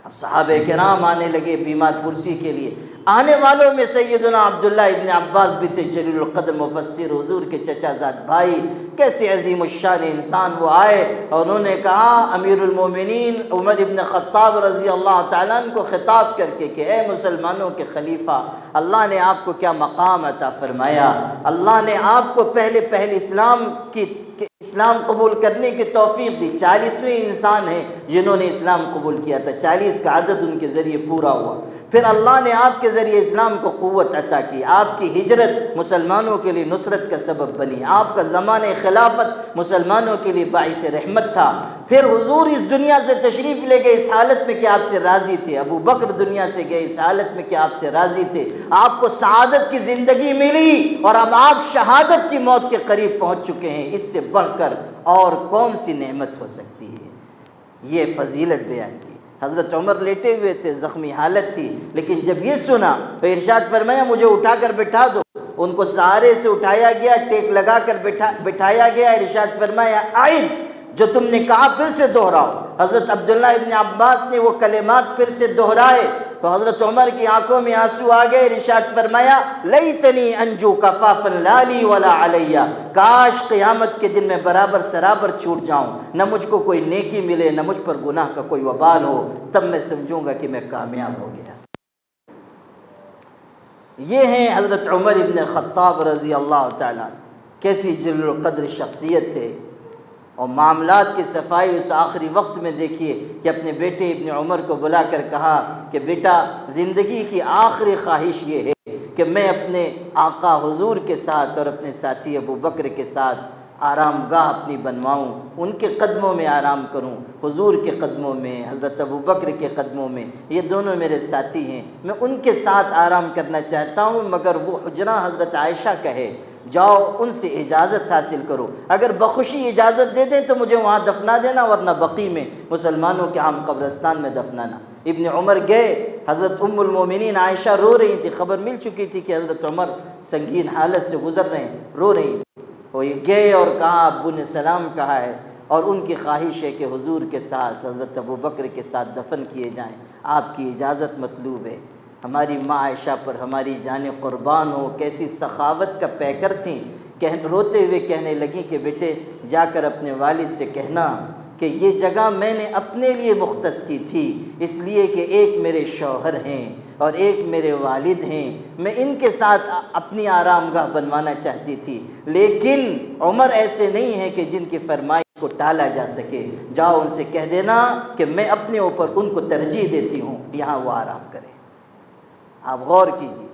اب صحابہ کرام آنے لگے بیمار پرسی کے لیے۔ آنے والوں میں سیدنا عبداللہ ابن عباس بھی تھے، جلیل القدر مفسر، حضور کے چچا زاد بھائی، کیسے عظیم الشان انسان وہ آئے اور انہوں نے کہا امیر المومنین عمر ابن خطاب رضی اللہ تعالیٰ عنہ کو خطاب کر کے کہ اے مسلمانوں کے خلیفہ، اللہ نے آپ کو کیا مقام عطا فرمایا، اللہ نے آپ کو پہلے اسلام کی اسلام قبول کرنے کی توفیق دی۔ 40ویں انسان ہیں جنہوں نے اسلام قبول کیا تھا، 40 کا عدد ان کے ذریعے پورا ہوا۔ پھر اللہ نے آپ کے ذریعے اسلام کو قوت عطا کی، آپ کی ہجرت مسلمانوں کے لیے نصرت کا سبب بنی، آپ کا زمانہ خلافت مسلمانوں کے لیے باعث رحمت تھا۔ پھر حضور اس دنیا سے تشریف لے گئے اس حالت میں کہ آپ سے راضی تھے، ابو بکر دنیا سے گئے اس حالت میں کہ آپ سے راضی تھے، آپ کو سعادت کی زندگی ملی اور اب آپ شہادت کی موت کے قریب پہنچ چکے ہیں۔ اس سے بڑھ کر اور کون سی نعمت ہو سکتی ہے؟ یہ فضیلت بیان کی۔ حضرت عمر لیٹے ہوئے تھے، زخمی حالت تھی، لیکن جب یہ سنا تو ارشاد فرمایا مجھے اٹھا کر بٹھا دو۔ ان کو سہارے سے اٹھایا گیا، ٹیک لگا کر بٹھایا گیا۔ ارشاد فرمایا عید جو تم نے کہا پھر سے دہراؤ۔ حضرت عبداللہ ابن عباس نے وہ کلمات پھر سے دہرائے تو حضرت عمر کی آنکھوں میں آنسو آ گئے۔ ارشاد فرمایا لیتنی انجو کفافا لا لی ولا علی، کاش قیامت کے دن میں برابر سرابر چھوٹ جاؤں، نہ مجھ کو کوئی نیکی ملے نہ مجھ پر گناہ کا کوئی وبال ہو، تب میں سمجھوں گا کہ میں کامیاب ہو گیا۔ یہ ہیں حضرت عمر ابن خطاب رضی اللہ تعالیٰ عنہ، کیسی جلیل القدر شخصیت تھے۔ اور معاملات کی صفائی اس آخری وقت میں دیکھیے کہ اپنے بیٹے ابن عمر کو بلا کر کہا کہ بیٹا زندگی کی آخری خواہش یہ ہے کہ میں اپنے آقا حضور کے ساتھ اور اپنے ساتھی ابو بکر کے ساتھ آرام گاہ اپنی بنواؤں، ان کے قدموں میں آرام کروں، حضور کے قدموں میں، حضرت ابو بکر کے قدموں میں، یہ دونوں میرے ساتھی ہیں، میں ان کے ساتھ آرام کرنا چاہتا ہوں، مگر وہ حجرہ حضرت عائشہ کا ہے، جاؤ ان سے اجازت حاصل کرو، اگر بخوشی اجازت دے دیں تو مجھے وہاں دفنا دینا، ورنہ بقیع میں مسلمانوں کے عام قبرستان میں دفنانا۔ ابن عمر گئے، حضرت ام المومنین عائشہ رو رہی تھی، خبر مل چکی تھی کہ حضرت عمر سنگین حالت سے گزر رہے ہیں، رو رہی تھی۔ وہ گئے اور کہا ابو نے سلام کہا ہے اور ان کی خواہش ہے کہ حضور کے ساتھ حضرت ابو بکر کے ساتھ دفن کیے جائیں، آپ کی اجازت مطلوب ہے۔ ہماری ماں عائشہ پر ہماری جانیں قربان ہو، کیسی سخاوت کا پیکر تھیں، روتے ہوئے کہنے لگیں کہ بیٹے جا کر اپنے والد سے کہنا کہ یہ جگہ میں نے اپنے لیے مختص کی تھی، اس لیے کہ ایک میرے شوہر ہیں اور ایک میرے والد ہیں، میں ان کے ساتھ اپنی آرام گاہ بنوانا چاہتی تھی، لیکن عمر ایسے نہیں ہیں کہ جن کی فرمائش کو ٹالا جا سکے، جاؤ ان سے کہہ دینا کہ میں اپنے اوپر ان کو ترجیح دیتی ہوں، یہاں وہ آرام کریں۔ آپ غور کیجیے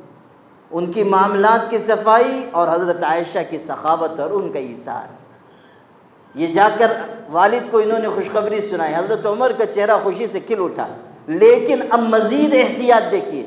ان کی معاملات کی صفائی اور حضرت عائشہ کی سخاوت اور ان کا ایثار۔ یہ جا کر والد کو انہوں نے خوشخبری سنائی، حضرت عمر کا چہرہ خوشی سے کھل اٹھا، لیکن اب مزید احتیاط دیکھیے،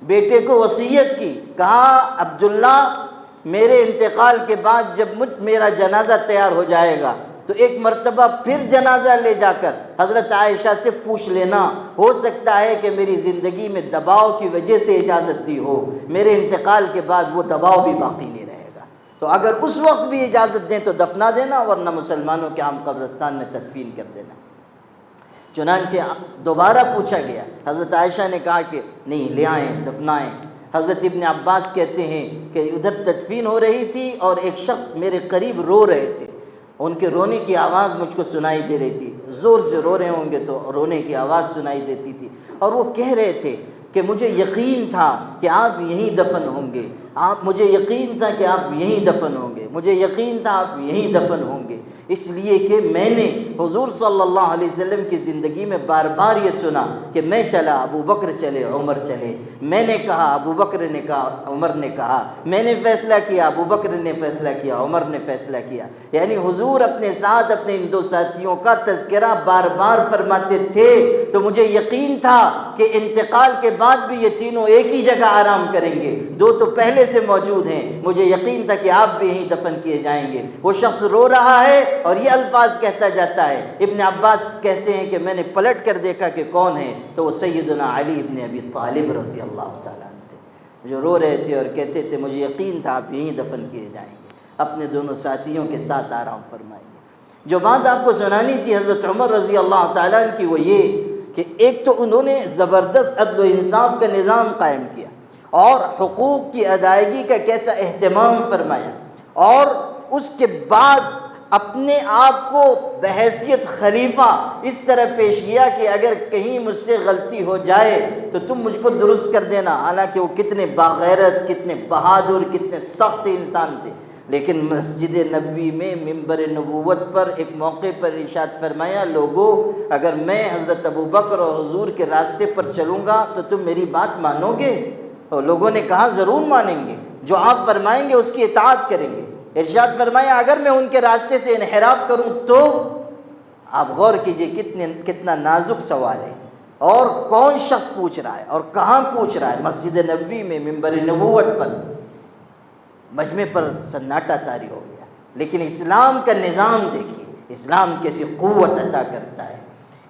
بیٹے کو وصیت کی، کہا عبداللہ میرے انتقال کے بعد جب میرا جنازہ تیار ہو جائے گا تو ایک مرتبہ پھر جنازہ لے جا کر حضرت عائشہ سے پوچھ لینا، ہو سکتا ہے کہ میری زندگی میں دباؤ کی وجہ سے اجازت دی ہو، میرے انتقال کے بعد وہ دباؤ بھی باقی نہیں رہے گا، تو اگر اس وقت بھی اجازت دیں تو دفنا دینا، ورنہ مسلمانوں کے عام قبرستان میں تدفین کر دینا۔ چنانچہ دوبارہ پوچھا گیا، حضرت عائشہ نے کہا کہ نہیں، لے آئیں دفنائیں۔ حضرت ابن عباس کہتے ہیں کہ ادھر تدفین ہو رہی تھی اور ایک شخص میرے قریب رو رہے تھے، ان کے رونے کی آواز مجھ کو سنائی دے رہی تھی، زور سے رو رہے ہوں گے تو رونے کی آواز سنائی دیتی تھی، اور وہ کہہ رہے تھے کہ مجھے یقین تھا کہ آپ یہیں دفن ہوں گے، مجھے یقین تھا کہ آپ یہیں دفن ہوں گے، مجھے یقین تھا آپ یہیں دفن ہوں گے، اس لیے کہ میں نے حضور صلی اللہ علیہ وسلم کی زندگی میں بار بار یہ سنا کہ میں چلا ابو بکر چلے عمر چلے، میں نے کہا ابو بکر نے کہا عمر نے کہا، میں نے فیصلہ کیا ابو بکر نے فیصلہ کیا عمر نے فیصلہ کیا، یعنی حضور اپنے ساتھ اپنے ان دو ساتھیوں کا تذکرہ بار بار فرماتے تھے، تو مجھے یقین تھا کہ انتقال کے بعد بھی یہ تینوں ایک ہی جگہ آرام کریں گے، دو تو پہلے سے موجود ہیں، مجھے یقین تھا کہ آپ بھی یہیں دفن کیے جائیں گے۔ وہ شخص رو رہا ہے اور یہ الفاظ کہتا جاتا ہے، ابن عباس کہتے ہیں کہ میں نے پلٹ کر دیکھا کہ کون ہے، تو وہ سیدنا علی ابن ابی طالب رضی اللہ تعالیٰ عنہ تھے، جو رو رہے تھے اور کہتے تھے مجھے یقین تھا آپ یہیں دفن کیے جائیں گے، اپنے دونوں ساتھیوں کے ساتھ آرام فرمائیں گے۔ جو بات آپ کو سنانی تھی حضرت عمر رضی اللہ تعالیٰ عنہ کی، وہ یہ کہ ایک تو انہوں نے زبردست عدل و انصاف کا نظام قائم کیا اور حقوق کی ادائیگی کا کیسا اہتمام فرمایا، اور اس کے بعد اپنے آپ کو بحیثیت خلیفہ اس طرح پیش کیا کہ اگر کہیں مجھ سے غلطی ہو جائے تو تم مجھ کو درست کر دینا، حالانکہ وہ کتنے باغیرت، کتنے بہادر، کتنے سخت انسان تھے۔ لیکن مسجد نبوی میں منبر نبوت پر ایک موقع پر ارشاد فرمایا، لوگو اگر میں حضرت ابوبکر اور حضور کے راستے پر چلوں گا تو تم میری بات مانو گے؟ اور لوگوں نے کہا ضرور مانیں گے، جو آپ فرمائیں گے اس کی اطاعت کریں گے۔ ارشاد فرمایا اگر میں ان کے راستے سے انحراف کروں تو؟ آپ غور کیجئے کتنا نازک سوال ہے، اور کون شخص پوچھ رہا ہے اور کہاں پوچھ رہا ہے؟ مسجد نبوی میں منبر نبوت پر۔ مجمع پر سناٹا طاری ہو گیا، لیکن اسلام کا نظام دیکھیے، اسلام کیسی قوت عطا کرتا ہے،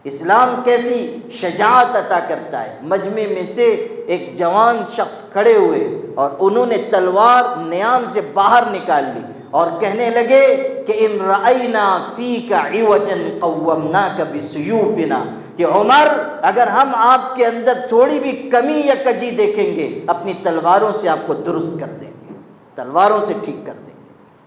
اسلام کیسی شجاعت عطا کرتا ہے۔ مجمع میں سے ایک جوان شخص کھڑے ہوئے اور انہوں نے تلوار نیام سے باہر نکال لی اور کہنے لگے کہ ان رأینا فیک عوجا قومناک بسیوفنا، کہ عمر اگر ہم آپ کے اندر تھوڑی بھی کمی یا کجی دیکھیں گے اپنی تلواروں سے آپ کو درست کر دیں گے، تلواروں سے ٹھیک کر دیں گے۔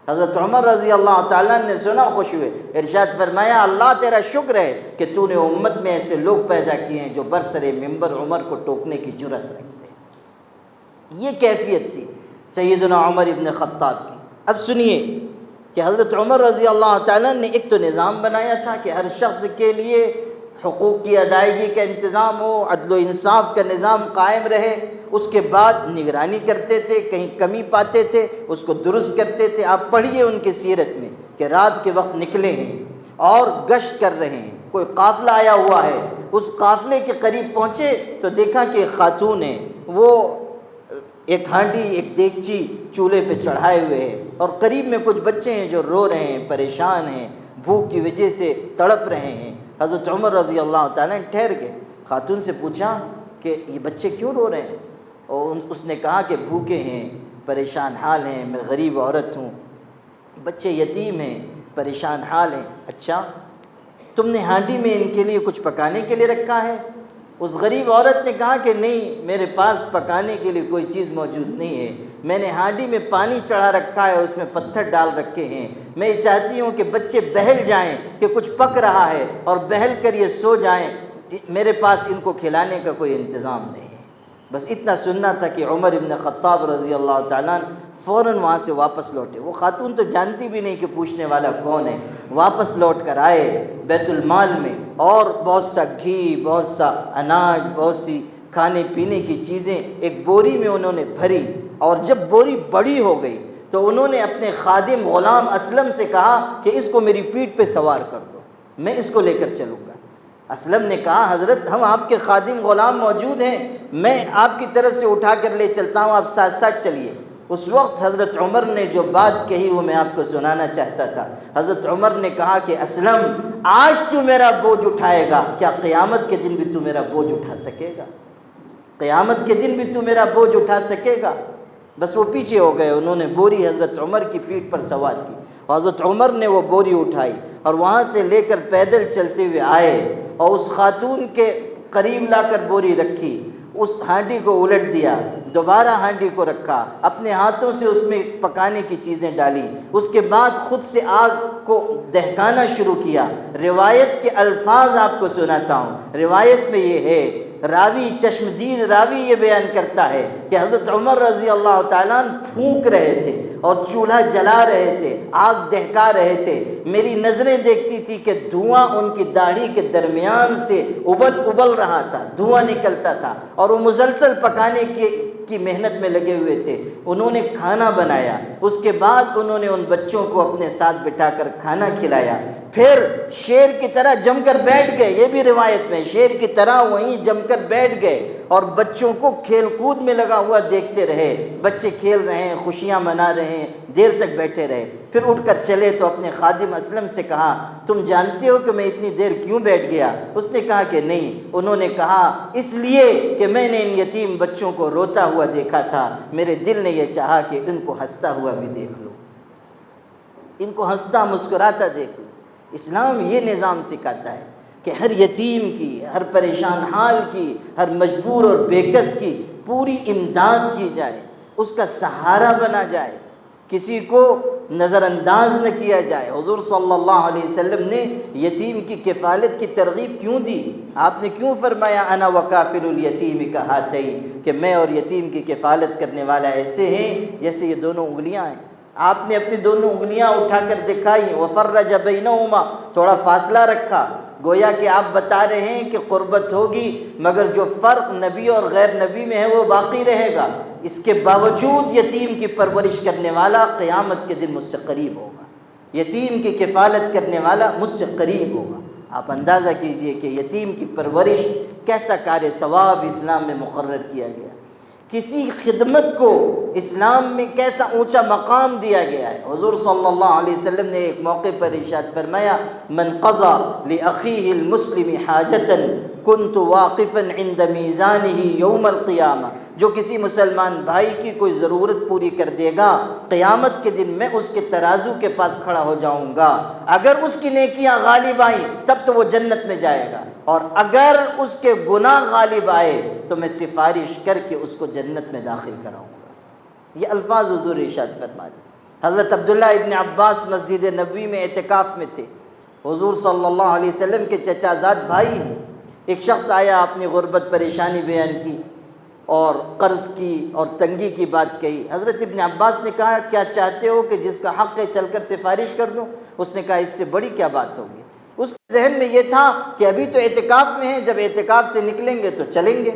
حضرت عمر رضی اللہ تعالیٰ نے سنا، خوش ہوئے، ارشاد فرمایا اللہ تیرا شکر ہے کہ تو نے امت میں ایسے لوگ پیدا کیے ہیں جو برسر ممبر عمر کو ٹوکنے کی جرأت رکھتے ہیں۔ یہ کیفیت تھی سیدنا عمر ابن خطاب کی۔ اب سنیے کہ حضرت عمر رضی اللہ تعالیٰ نے ایک تو نظام بنایا تھا کہ ہر شخص کے لیے حقوق کی ادائیگی کا انتظام ہو، عدل و انصاف کا نظام قائم رہے، اس کے بعد نگرانی کرتے تھے، کہیں کمی پاتے تھے اس کو درست کرتے تھے۔ آپ پڑھیے ان کی سیرت میں کہ رات کے وقت نکلے ہیں اور گشت کر رہے ہیں، کوئی قافلہ آیا ہوا ہے، اس قافلے کے قریب پہنچے تو دیکھا کہ ایک خاتون ہے، وہ ایک ہانڈی ایک دیگچی چولہے پہ چڑھائے ہوئے ہے، اور قریب میں کچھ بچے ہیں جو رو رہے ہیں، پریشان ہیں، بھوک کی وجہ سے تڑپ رہے ہیں۔ حضرت عمر رضی اللہ تعالیٰ نے ٹھہر کے خاتون سے پوچھا کہ یہ بچے کیوں رو رہے ہیں؟ اور اس نے کہا کہ بھوکے ہیں، پریشان حال ہیں، میں غریب عورت ہوں، بچے یتیم ہیں، پریشان حال ہیں۔ اچھا تم نے ہانڈی میں ان کے لیے کچھ پکانے کے لیے رکھا ہے؟ اس غریب عورت نے کہا کہ نہیں، میرے پاس پکانے کے لیے کوئی چیز موجود نہیں ہے، میں نے ہانڈی میں پانی چڑھا رکھا ہے، اس میں پتھر ڈال رکھے ہیں، میں یہ چاہتی ہوں کہ بچے بہل جائیں کہ کچھ پک رہا ہے اور بہل کر یہ سو جائیں، میرے پاس ان کو کھلانے کا کوئی انتظام نہیں ہے۔ بس اتنا سننا تھا کہ عمر ابن خطاب رضی اللہ تعالیٰ فوراً وہاں سے واپس لوٹے۔ وہ خاتون تو جانتی بھی نہیں کہ پوچھنے والا کون ہے، واپس لوٹ کر آئے بیت المال میں، اور بہت سا گھی، بہت سا اناج، بہت سی کھانے پینے کی چیزیں ایک بوری میں انہوں نے بھری، اور جب بوری بڑی ہو گئی تو انہوں نے اپنے خادم غلام اسلم سے کہا کہ اس کو میری پیٹھ پہ سوار کر دو، میں اس کو لے کر چلوں گا۔ اسلم نے کہا حضرت ہم آپ کے خادم غلام موجود ہیں، میں آپ کی طرف سے اٹھا کر لے چلتا ہوں، آپ ساتھ ساتھ چلیے۔ اس وقت حضرت عمر نے جو بات کہی وہ میں آپ کو سنانا چاہتا تھا۔ حضرت عمر نے کہا کہ اسلم آج تو میرا بوجھ اٹھائے گا، کیا قیامت کے دن بھی تو میرا بوجھ اٹھا سکے گا؟ قیامت کے دن بھی تو میرا بوجھ اٹھا سکے گا؟ بس وہ پیچھے ہو گئے، انہوں نے بوری حضرت عمر کی پیٹھ پر سوار کی، اور حضرت عمر نے وہ بوری اٹھائی اور وہاں سے لے کر پیدل چلتے ہوئے آئے اور اس خاتون کے قریب لا کر بوری رکھی، اس ہانڈی کو الٹ دیا، دوبارہ ہانڈی کو رکھا، اپنے ہاتھوں سے اس میں پکانے کی چیزیں ڈالی، اس کے بعد خود سے آگ کو دہکانا شروع کیا۔ روایت کے الفاظ آپ کو سناتا ہوں، روایت میں یہ ہے، راوی چشمدید راوی یہ بیان کرتا ہے کہ حضرت عمر رضی اللہ تعالیٰ پھونک رہے تھے اور چولہا جلا رہے تھے، آگ دہکا رہے تھے، میری نظریں دیکھتی تھی کہ دھواں ان کی داڑھی کے درمیان سے ابل رہا تھا، دھواں نکلتا تھا، اور وہ مسلسل پکانے کی محنت میں لگے ہوئے تھے۔ انہوں نے کھانا بنایا، اس کے بعد انہوں نے ان بچوں کو اپنے ساتھ بٹھا کر کھانا کھلایا، پھر شیر کی طرح جم کر بیٹھ گئے، یہ بھی روایت میں شیر کی طرح وہیں جم کر بیٹھ گئے اور بچوں کو کھیل کود میں لگا ہوا دیکھتے رہے، بچے کھیل رہے ہیں، خوشیاں منا رہے ہیں، دیر تک بیٹھے رہے۔ پھر اٹھ کر چلے تو اپنے خادم اسلم سے کہا تم جانتے ہو کہ میں اتنی دیر کیوں بیٹھ گیا؟ اس نے کہا کہ نہیں۔ انہوں نے کہا اس لیے کہ میں نے ان یتیم بچوں کو روتا ہوا دیکھا تھا، میرے دل نے یہ چاہا کہ ان کو ہنستا ہوا بھی دیکھ لو، ان کو ہنستا مسکراتا دیکھ لو۔ اسلام یہ نظام سکھاتا ہے کہ ہر یتیم کی، ہر پریشان حال کی، ہر مجبور اور بےکس کی پوری امداد کی جائے، اس کا سہارا بنا جائے، کسی کو نظر انداز نہ کیا جائے۔ حضور صلی اللہ علیہ وسلم نے یتیم کی کفالت کی ترغیب کیوں دی؟ آپ نے کیوں فرمایا انا وکافل الیتیم کہاتین، کہ میں اور یتیم کی کفالت کرنے والا ایسے ہیں جیسے یہ دونوں انگلیاں ہیں۔ آپ نے اپنی دونوں انگلیاں اٹھا کر دکھائی، وفرج بینہما، تھوڑا فاصلہ رکھا، گویا کہ آپ بتا رہے ہیں کہ قربت ہوگی مگر جو فرق نبی اور غیر نبی میں ہے وہ باقی رہے گا۔ اس کے باوجود یتیم کی پرورش کرنے والا قیامت کے دن مجھ سے قریب ہوگا، یتیم کی کفالت کرنے والا مجھ سے قریب ہوگا۔ آپ اندازہ کیجئے کہ یتیم کی پرورش کیسا کار ثواب اسلام میں مقرر کیا گیا، کسی خدمت کو اسلام میں کیسا اونچا مقام دیا گیا ہے۔ حضور صلی اللہ علیہ وسلم نے ایک موقع پر ارشاد فرمایا، من قضى لأخیہ المسلم حاجتا كنت واقفا عند میزانہ یوم القیامہ، جو کسی مسلمان بھائی کی کوئی ضرورت پوری کر دے گا قیامت کے دن میں اس کے ترازو کے پاس کھڑا ہو جاؤں گا، اگر اس کی نیکیاں غالب آئیں تب تو وہ جنت میں جائے گا، اور اگر اس کے گناہ غالب آئے تو میں سفارش کر کے اس کو جنت میں داخل کراؤں گا۔ یہ الفاظ حضور ارشاد فرما دے۔ حضرت عبداللہ ابن عباس مسجد نبوی میں اعتکاف میں تھے، حضور صلی اللہ علیہ وسلم کے چچا زاد بھائی ہیں۔ ایک شخص آیا، اپنی غربت پریشانی بیان کی اور قرض کی اور تنگی کی بات کہی۔ حضرت ابن عباس نے کہا، کیا چاہتے ہو کہ جس کا حق ہے چل کر سفارش کر دوں؟ اس نے کہا، اس سے بڑی کیا بات ہوگی۔ اس کے ذہن میں یہ تھا کہ ابھی تو اعتکاف میں ہیں، جب اعتکاف سے نکلیں گے تو چلیں گے۔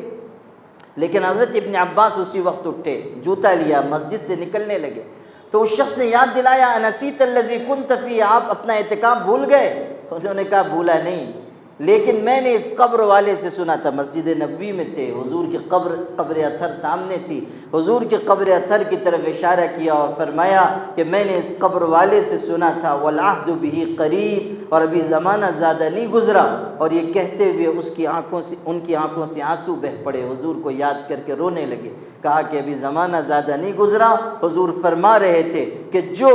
لیکن حضرت ابن عباس اسی وقت اٹھے، جوتا لیا، مسجد سے نکلنے لگے تو اس شخص نے یاد دلایا، انسیت الذی کنت فیہ، آپ اپنا اعتکاف بھول گئے؟ انہوں نے کہا، بھولا نہیں، لیکن میں نے اس قبر والے سے سنا تھا۔ مسجد نبوی میں تھے، حضور کی قبر اطہر سامنے تھی، حضور کی قبر اطہر کی طرف اشارہ کیا اور فرمایا کہ میں نے اس قبر والے سے سنا تھا، والعہد بہ قریب، اور ابھی زمانہ زیادہ نہیں گزرا۔ اور یہ کہتے ہوئے ان کی آنکھوں سے آنسو بہہ پڑے، حضور کو یاد کر کے رونے لگے۔ کہا کہ ابھی زمانہ زیادہ نہیں گزرا، حضور فرما رہے تھے کہ جو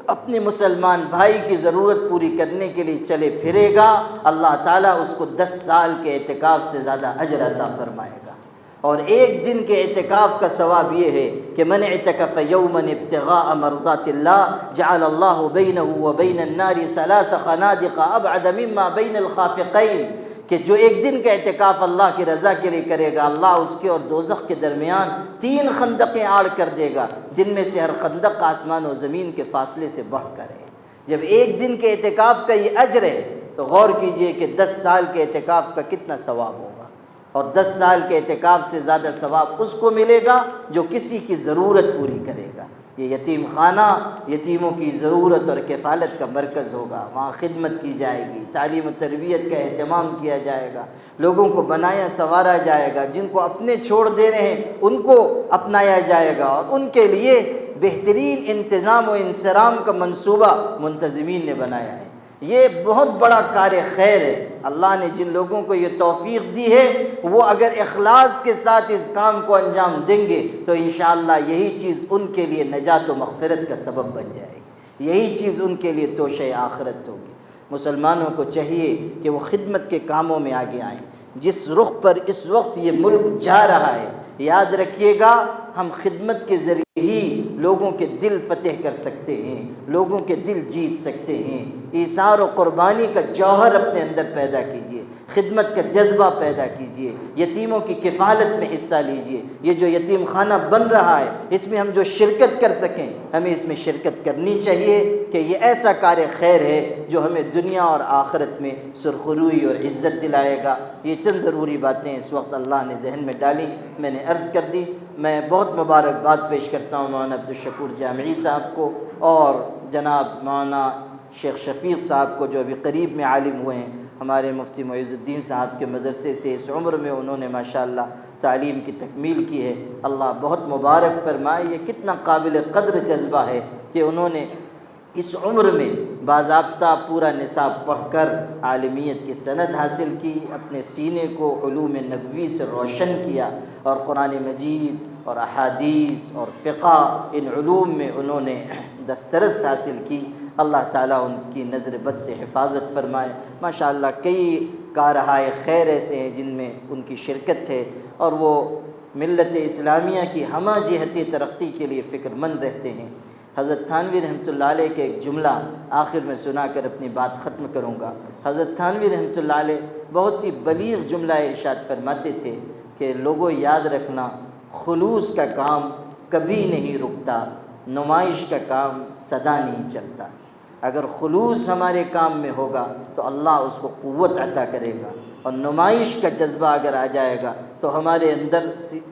اپنے مسلمان بھائی کی ضرورت پوری کرنے کے لیے چلے پھرے گا، اللہ تعالیٰ اس کو 10 سال کے اعتکاف سے زیادہ اجر عطا فرمائے گا۔ اور ایک دن کے اعتکاف کا ثواب یہ ہے کہ من اعتکف یوما ابتغاء مرضات اللہ جعل اللہ بینہ وبین النار 3 خنادق ابعد مما بین الخافقین، کہ جو ایک دن کا اعتکاف اللہ کی رضا کے لیے کرے گا، اللہ اس کے اور دوزخ کے درمیان 3 خندقیں آڑ کر دے گا، جن میں سے ہر خندق آسمان و زمین کے فاصلے سے بڑھ کر ہے۔ جب ایک دن کے اعتکاف کا یہ اجر ہے تو غور کیجئے کہ 10 سال کے اعتکاف کا کتنا ثواب ہوگا، اور 10 سال کے اعتکاف سے زیادہ ثواب اس کو ملے گا جو کسی کی ضرورت پوری کرے گا۔ یہ یتیم خانہ یتیموں کی ضرورت اور کفالت کا مرکز ہوگا، وہاں خدمت کی جائے گی، تعلیم و تربیت کا اہتمام کیا جائے گا، لوگوں کو بنایا سنوارا جائے گا، جن کو اپنے چھوڑ دے رہے ہیں ان کو اپنایا جائے گا، اور ان کے لیے بہترین انتظام و انصرام کا منصوبہ منتظمین نے بنایا ہے۔ یہ بہت بڑا کار خیر ہے۔ اللہ نے جن لوگوں کو یہ توفیق دی ہے، وہ اگر اخلاص کے ساتھ اس کام کو انجام دیں گے تو انشاءاللہ یہی چیز ان کے لیے نجات و مغفرت کا سبب بن جائے گی، یہی چیز ان کے لیے توشہ آخرت ہوگی۔ مسلمانوں کو چاہیے کہ وہ خدمت کے کاموں میں آگے آئیں۔ جس رخ پر اس وقت یہ ملک جا رہا ہے، یاد رکھیے گا، ہم خدمت کے ذریعے ہی لوگوں کے دل فتح کر سکتے ہیں، لوگوں کے دل جیت سکتے ہیں۔ ایثار و قربانی کا جوہر اپنے اندر پیدا کیجئے، خدمت کا جذبہ پیدا کیجئے، یتیموں کی کفالت میں حصہ لیجئے۔ یہ جو یتیم خانہ بن رہا ہے، اس میں ہم جو شرکت کر سکیں ہمیں اس میں شرکت کرنی چاہیے، کہ یہ ایسا کار خیر ہے جو ہمیں دنیا اور آخرت میں سرخروئی اور عزت دلائے گا۔ یہ چند ضروری باتیں اس وقت اللہ نے ذہن میں ڈالی، میں نے عرض کر دی۔ میں بہت مبارکباد پیش کرتا ہوں مولانا عبدالشکور جامعی صاحب کو اور جناب مولانا شیخ شفیق صاحب کو، جو ابھی قریب میں عالم ہوئے ہیں، ہمارے مفتی معز الدین صاحب کے مدرسے سے اس عمر میں انہوں نے ماشاءاللہ تعلیم کی تکمیل کی ہے۔ اللہ بہت مبارک فرمائے۔ یہ کتنا قابل قدر جذبہ ہے کہ انہوں نے اس عمر میں باضابطہ پورا نصاب پڑھ کر عالمیت کی سند حاصل کی، اپنے سینے کو علوم نبوی سے روشن کیا، اور قرآن مجید اور احادیث اور فقہ ان علوم میں انہوں نے دسترس حاصل کی۔ اللہ تعالیٰ ان کی نظر بد سے حفاظت فرمائے۔ ماشاءاللہ کئی کارہائے خیر ایسے ہیں جن میں ان کی شرکت ہے، اور وہ ملت اسلامیہ کی ہمہ جہتی ترقی کے لیے فکر مند رہتے ہیں۔ حضرت تھانوی رحمۃ اللہ علیہ کے ایک جملہ آخر میں سنا کر اپنی بات ختم کروں گا۔ حضرت تھانوی رحمۃ اللہ علیہ بہت ہی بلیغ جملہ ارشاد فرماتے تھے کہ لوگوں یاد رکھنا، خلوص کا کام کبھی نہیں رکتا، نمائش کا کام سدا نہیں چلتا۔ اگر خلوص ہمارے کام میں ہوگا تو اللہ اس کو قوت عطا کرے گا، اور نمائش کا جذبہ اگر آ جائے گا تو ہمارے اندر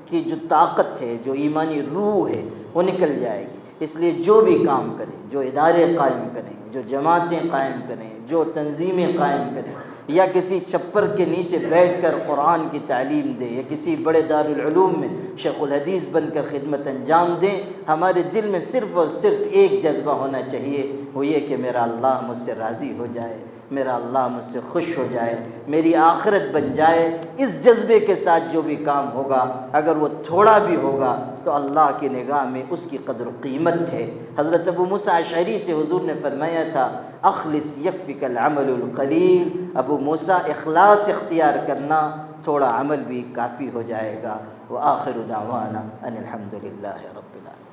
کی جو طاقت ہے، جو ایمانی روح ہے، وہ نکل جائے گی۔ اس لیے جو بھی کام کریں، جو ادارے قائم کریں، جو جماعتیں قائم کریں، جو تنظیمیں قائم کریں، یا کسی چھپر کے نیچے بیٹھ کر قرآن کی تعلیم دیں، یا کسی بڑے دارالعلوم میں شیخ الحدیث بن کر خدمت انجام دیں، ہمارے دل میں صرف اور صرف ایک جذبہ ہونا چاہیے، وہ یہ کہ میرا اللہ مجھ سے راضی ہو جائے، میرا اللہ مجھ سے خوش ہو جائے، میری آخرت بن جائے۔ اس جذبے کے ساتھ جو بھی کام ہوگا، اگر وہ تھوڑا بھی ہوگا تو اللہ کی نگاہ میں اس کی قدر و قیمت ہے۔ حضرت ابو موسیٰ اشعری سے حضور نے فرمایا تھا، اخلص یکفک العمل القلیل، ابو موسیٰ اخلاص اختیار کرنا، تھوڑا عمل بھی کافی ہو جائے گا۔ وآخر دعوانا ان الحمد للہ رب العالمین۔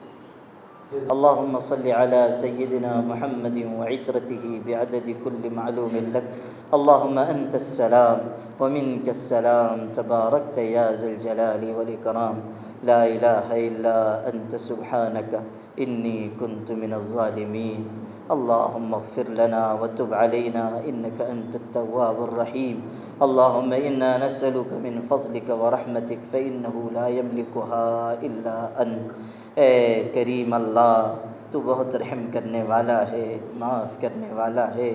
اللهم صل على سيدنا محمد وعترته بعدد كل معلوم لك، اللهم أنت السلام ومنك السلام، تباركت يا ذا الجلال والإكرام، لا إله إلا أنت سبحانك إني كنت من الظالمين، اللهم اغفر لنا وتب علينا إنك أنت التواب الرحيم، اللهم إنا نسألك من فضلك ورحمتك فإنه لا يملكها إلا أنت۔ اے کریم اللہ، تو بہت رحم کرنے والا ہے، معاف کرنے والا ہے۔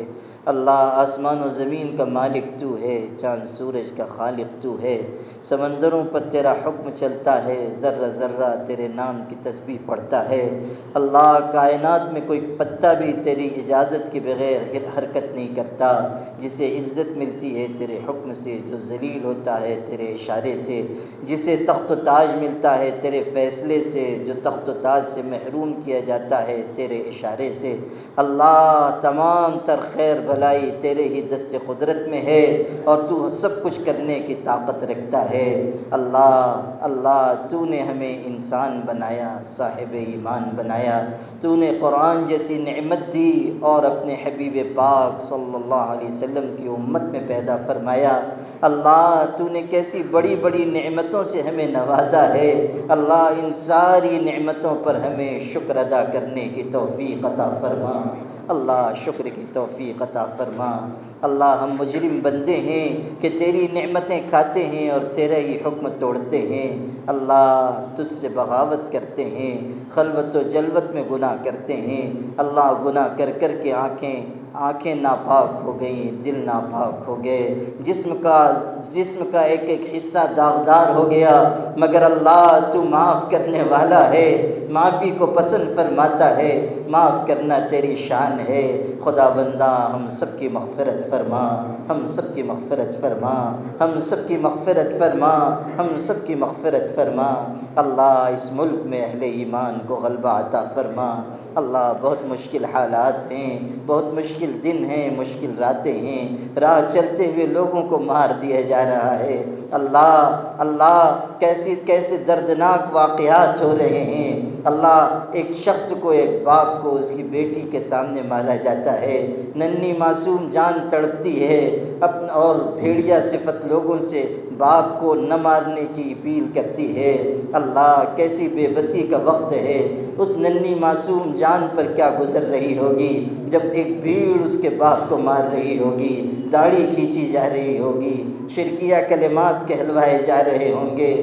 اللہ، آسمان و زمین کا مالک تو ہے، چاند سورج کا خالق تو ہے، سمندروں پر تیرا حکم چلتا ہے، ذرہ ذرہ تیرے نام کی تسبیح پڑھتا ہے۔ اللہ، کائنات میں کوئی پتا بھی تیری اجازت کے بغیر حرکت نہیں کرتا، جسے عزت ملتی ہے تیرے حکم سے، جو ذلیل ہوتا ہے تیرے اشارے سے، جسے تخت و تاج ملتا ہے تیرے فیصلے سے، جو تخت و تاج سے محروم کیا جاتا ہے تیرے اشارے سے۔ اللہ، تمام تر خیر بھلائی تیرے ہی دست قدرت میں ہے، اور تو سب کچھ کرنے کی طاقت رکھتا ہے۔ اللہ، تو نے ہمیں انسان بنایا، صاحب ایمان بنایا، تو نے قرآن جیسی نعمت دی، اور اپنے حبیب پاک صلی اللہ علیہ وسلم کی امت میں پیدا فرمایا۔ اللہ، تو نے کیسی بڑی بڑی نعمتوں سے ہمیں نوازا ہے۔ اللہ، ان ساری نعمتوں پر ہمیں شکر ادا کرنے کی توفیق عطا فرما۔ اللہ، شکر کی توفیق عطا فرما۔ اللہ، ہم مجرم بندے ہیں کہ تیری نعمتیں کھاتے ہیں اور تیرا ہی حکم توڑتے ہیں۔ اللہ، تجھ سے بغاوت کرتے ہیں، خلوت و جلوت میں گناہ کرتے ہیں۔ اللہ، گناہ کر کر کے آنکھیں ناپاک ہو گئیں، دل ناپاک ہو گئے، جسم کا ایک ایک حصہ داغدار ہو گیا، مگر اللہ، تو معاف کرنے والا ہے، معافی کو پسند فرماتا ہے، معاف کرنا تیری شان ہے۔ خدا بندہ، ہم سب کی مغفرت فرما، ہم سب کی مغفرت فرما، ہم سب کی مغفرت فرما، ہم سب کی مغفرت فرما۔ اللہ، اس ملک میں اہل ایمان کو غلبہ عطا فرما۔ اللہ، بہت مشکل حالات ہیں، بہت مشکل دن ہیں، مشکل راتیں ہیں، راہ چلتے ہوئے لوگوں کو مار دیا جا رہا ہے۔ اللہ، کیسے دردناک واقعات ہو رہے ہیں۔ اللہ، ایک شخص کو، ایک باپ کو اس کی بیٹی کے سامنے مارا جاتا ہے، ننھی معصوم جان تڑپتی ہے، اور بھیڑیا صفت لوگوں سے باپ کو نہ مارنے کی اپیل کرتی ہے۔ اللہ، کیسی بے بسی کا وقت ہے، اس ننھی معصوم جان پر کیا گزر رہی ہوگی جب ایک بھیڑ اس کے باپ کو مار رہی ہوگی، داڑھی کھینچی جا رہی ہوگی، شرکیہ کلمات کہلوائے جا رہے ہوں گے۔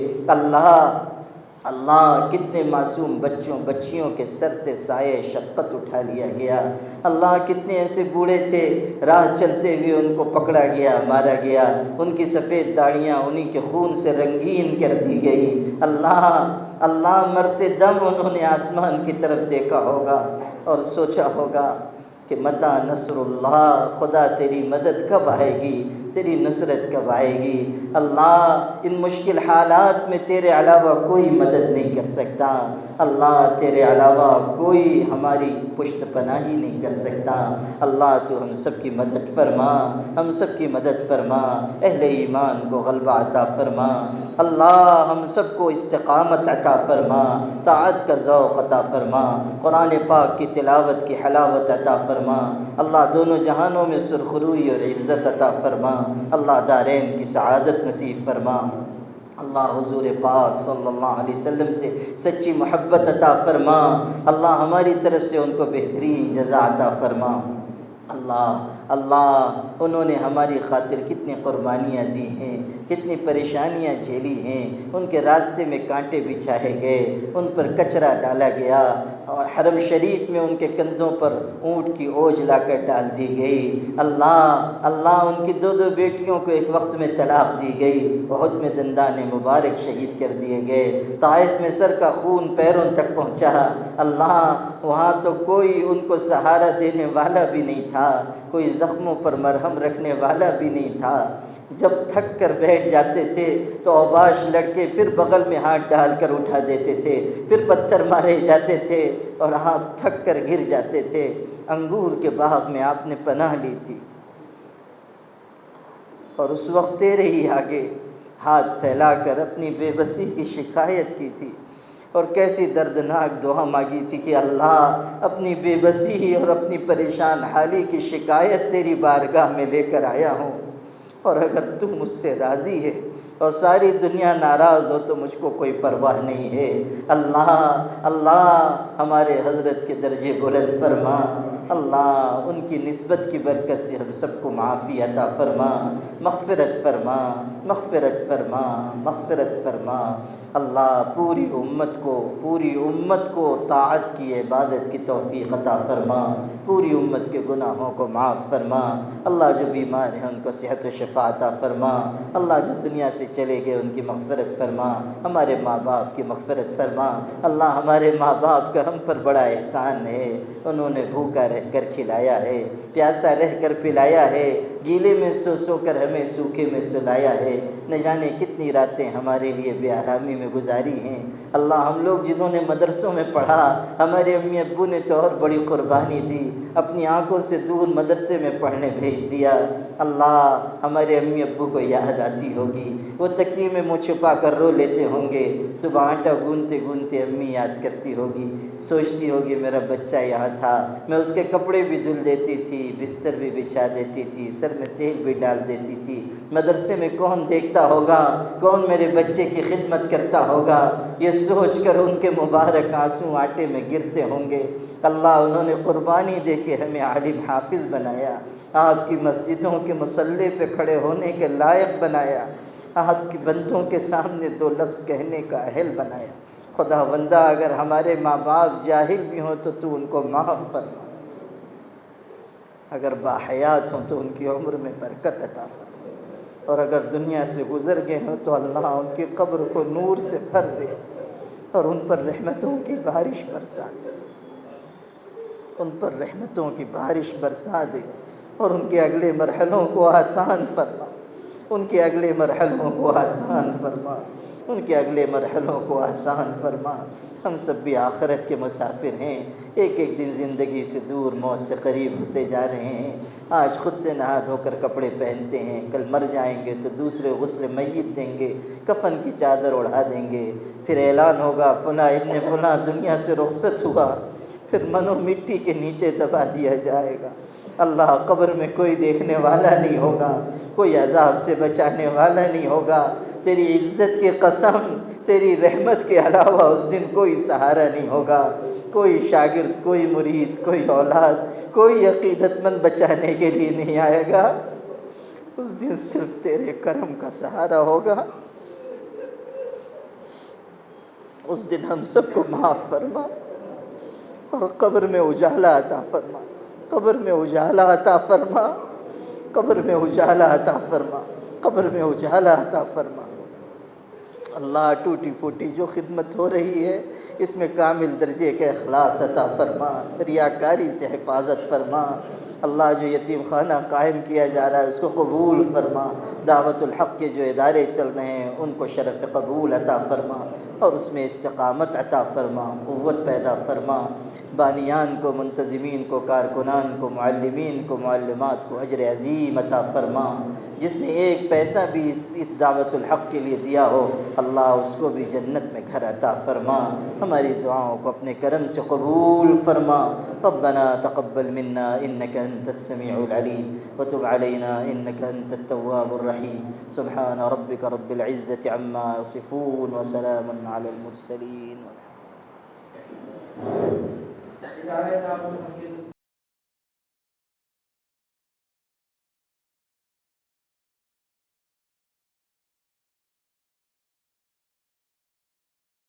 اللہ، کتنے معصوم بچیوں کے سر سے سایہ شفقت اٹھا لیا گیا۔ اللہ، کتنے ایسے بوڑھے تھے، راہ چلتے ہوئے ان کو پکڑا گیا، مارا گیا، ان کی سفید داڑھیاں انہی کے خون سے رنگین کر دی گئی۔ اللہ، مرتے دم انہوں نے آسمان کی طرف دیکھا ہوگا اور سوچا ہوگا کہ متی نصر اللہ، خدا تیری مدد کب آئے گی، تیری نصرت کب آئے گی۔ اللہ، ان مشکل حالات میں تیرے علاوہ کوئی مدد نہیں کر سکتا۔ اللہ، تیرے علاوہ کوئی ہماری پشت پناہی نہیں کر سکتا۔ اللہ، تو ہم سب کی مدد فرما، ہم سب کی مدد فرما، اہل ایمان کو غلبہ عطا فرما۔ اللہ، ہم سب کو استقامت عطا فرما، طاعت کا ذوق عطا فرما، قرآن پاک کی تلاوت کی حلاوت عطا فرما۔ اللہ، دونوں جہانوں میں سرخروئی اور عزت عطا فرما۔ اللہ، دارین کی سعادت نصیب فرما۔ اللہ حضور پاک صلی اللہ علیہ وسلم سے سچی محبت عطا فرما، اللہ ہماری طرف سے ان کو بہترین جزا عطا فرما۔ اللہ اللہ انہوں نے ہماری خاطر کتنی قربانیاں دی ہیں، کتنی پریشانیاں جھیلی ہیں، ان کے راستے میں کانٹے بچھائے گئے، ان پر کچرا ڈالا گیا، اور حرم شریف میں ان کے کندھوں پر اونٹ کی اوجھ لا کر ڈال دی گئی۔ اللہ اللہ ان کی دو دو بیٹیوں کو ایک وقت میں طلاق دی گئی، احد میں دندان مبارک شہید کر دیے گئے، طائف میں سر کا خون پیروں تک پہنچا۔ اللہ وہاں تو کوئی ان کو سہارا دینے والا بھی نہیں تھا، کوئی زخموں پر مرہم رکھنے والا بھی نہیں تھا۔ جب تھک کر بیٹھ جاتے تھے تو اوباش لڑکے پھر بغل میں ہاتھ ڈال کر اٹھا دیتے تھے، پھر پتھر مارے جاتے تھے اور آپ تھک کر گر جاتے تھے۔ انگور کے باغ میں آپ نے پناہ لی تھی اور اس وقت تیرے ہی آگے ہاتھ پھیلا کر اپنی بے بسی کی شکایت کی تھی، اور کیسی دردناک دعا مانگی تھی کہ اللہ اپنی بے بسی اور اپنی پریشان حالی کی شکایت تیری بارگاہ میں لے کر آیا ہوں، اور اگر تو مجھ سے راضی ہے اور ساری دنیا ناراض ہو تو مجھ کو کوئی پرواہ نہیں ہے۔ اللہ اللہ ہمارے حضرت کے درجے بلند فرما، اللہ ان کی نسبت کی برکت سے ہم سب کو معافی عطا فرما، مغفرت فرما، مغفرت فرما، مغفرت فرما۔ اللہ پوری امت کو طاعت کی عبادت کی توفیق عطا فرما، پوری امت کے گناہوں کو معاف فرما۔ اللہ جو بیمار ہیں ان کو صحت و شفا عطا فرما، اللہ جو دنیا سے چلے گئے ان کی مغفرت فرما، ہمارے ماں باپ کی مغفرت فرما۔ اللہ ہمارے ماں باپ کا ہم پر بڑا احسان ہے، انہوں نے بھوکا رہ کر کھلایا ہے، پیاسا رہ کر پلایا ہے، گیلے میں سو سو کر ہمیں سوکھے میں سلایا ہے، نہ جانے کتنی راتیں ہمارے لیے بے آرامی میں گزاری ہیں۔ اللہ ہم لوگ جنہوں نے مدرسوں میں پڑھا، ہمارے امی ابو نے تو اور بڑی قربانی دی، اپنی آنکھوں سے دور مدرسے میں پڑھنے بھیج دیا۔ اللہ ہمارے امی ابو کو یاد آتی ہوگی، وہ تکیے میں منہ چھپا کر رو لیتے ہوں گے، صبح آٹا گوندتے گوندتے امی یاد کرتی ہوگی، سوچتی ہوگی میرا بچہ یہاں تھا، میں اس کے کپڑے بھی دھل دیتی تھی، بستر بھی بچھا دیتی تھی، سر میں تیل بھی ڈال دیتی تھی، مدرسے میں کون دیکھتا ہوگا، کون میرے بچے کی خدمت کرتا ہوگا، یہ سوچ کر ان کے مبارک آنسو آٹے میں گرتے ہوں گے۔ اللہ انہوں نے قربانی دے کے ہمیں عالم حافظ بنایا، آپ کی مسجدوں کے مصلی پہ کھڑے ہونے کے لائق بنایا، آپ کی بندوں کے سامنے دو لفظ کہنے کا اہل بنایا۔ خدا بندہ اگر ہمارے ماں باپ جاہل بھی ہوں تو ان کو معاف فرما، اگر باحیات ہوں تو ان کی عمر میں برکت عطا فرما، اور اگر دنیا سے گزر گئے ہوں تو اللہ ان کی قبر کو نور سے بھر دے اور ان پر رحمتوں کی بارش برسا دے، ان پر رحمتوں کی بارش برسا دے اور ان کے اگلے مرحلوں کو آسان فرما، ان کے اگلے مرحلوں کو آسان فرما، ان کے اگلے مرحلوں کو آسان فرما۔ ہم سب بھی آخرت کے مسافر ہیں، ایک ایک دن زندگی سے دور، موت سے قریب ہوتے جا رہے ہیں۔ آج خود سے نہا دھو کر کپڑے پہنتے ہیں، کل مر جائیں گے تو دوسرے غسل میت دیں گے، کفن کی چادر اڑا دیں گے، پھر اعلان ہوگا فلاں ابن فلاں دنیا سے رخصت ہوا، پھر منو مٹی کے نیچے دبا دیا جائے گا۔ اللہ قبر میں کوئی دیکھنے والا نہیں ہوگا، کوئی عذاب سے بچانے والا نہیں ہوگا، تیری عزت کی قسم، تیری رحمت کے علاوہ اس دن کوئی سہارا نہیں ہوگا، کوئی شاگرد، کوئی مرید، کوئی اولاد، کوئی عقیدت مند بچانے کے لیے نہیں آئے گا، اس دن صرف تیرے کرم کا سہارا ہوگا۔ اس دن ہم سب کو معاف فرما اور قبر میں اجالا عطا فرما، قبر میں اجالا عطا فرما، قبر میں اجالا عطا فرما، قبر میں اجالا عطا فرما۔ اللہ ٹوٹی پھوٹی جو خدمت ہو رہی ہے اس میں کامل درجے کے اخلاص عطا فرما، ریاکاری سے حفاظت فرما۔ اللہ جو یتیم خانہ قائم کیا جا رہا ہے اس کو قبول فرما، دعوت الحق کے جو ادارے چل رہے ہیں ان کو شرف قبول عطا فرما اور اس میں استقامت عطا فرما، قوت پیدا فرما، بانیان کو، منتظمین کو، کارکنان کو، معلمین کو، معلمات کو اجر عظیم عطا فرما۔ جس نے ایک پیسہ بھی اس دعوت الحق کے لیے دیا ہو، اللہ اس کو بھی جنت میں گھر عطا فرما، ہماری دعاؤں کو اپنے کرم سے قبول فرما۔ ربنا تقبل منا انك انت السميع العليم وتب علينا انك انت التواب الرحيم۔ سبحان ربك رب العزة عما يصفون وسلام على المرسلين۔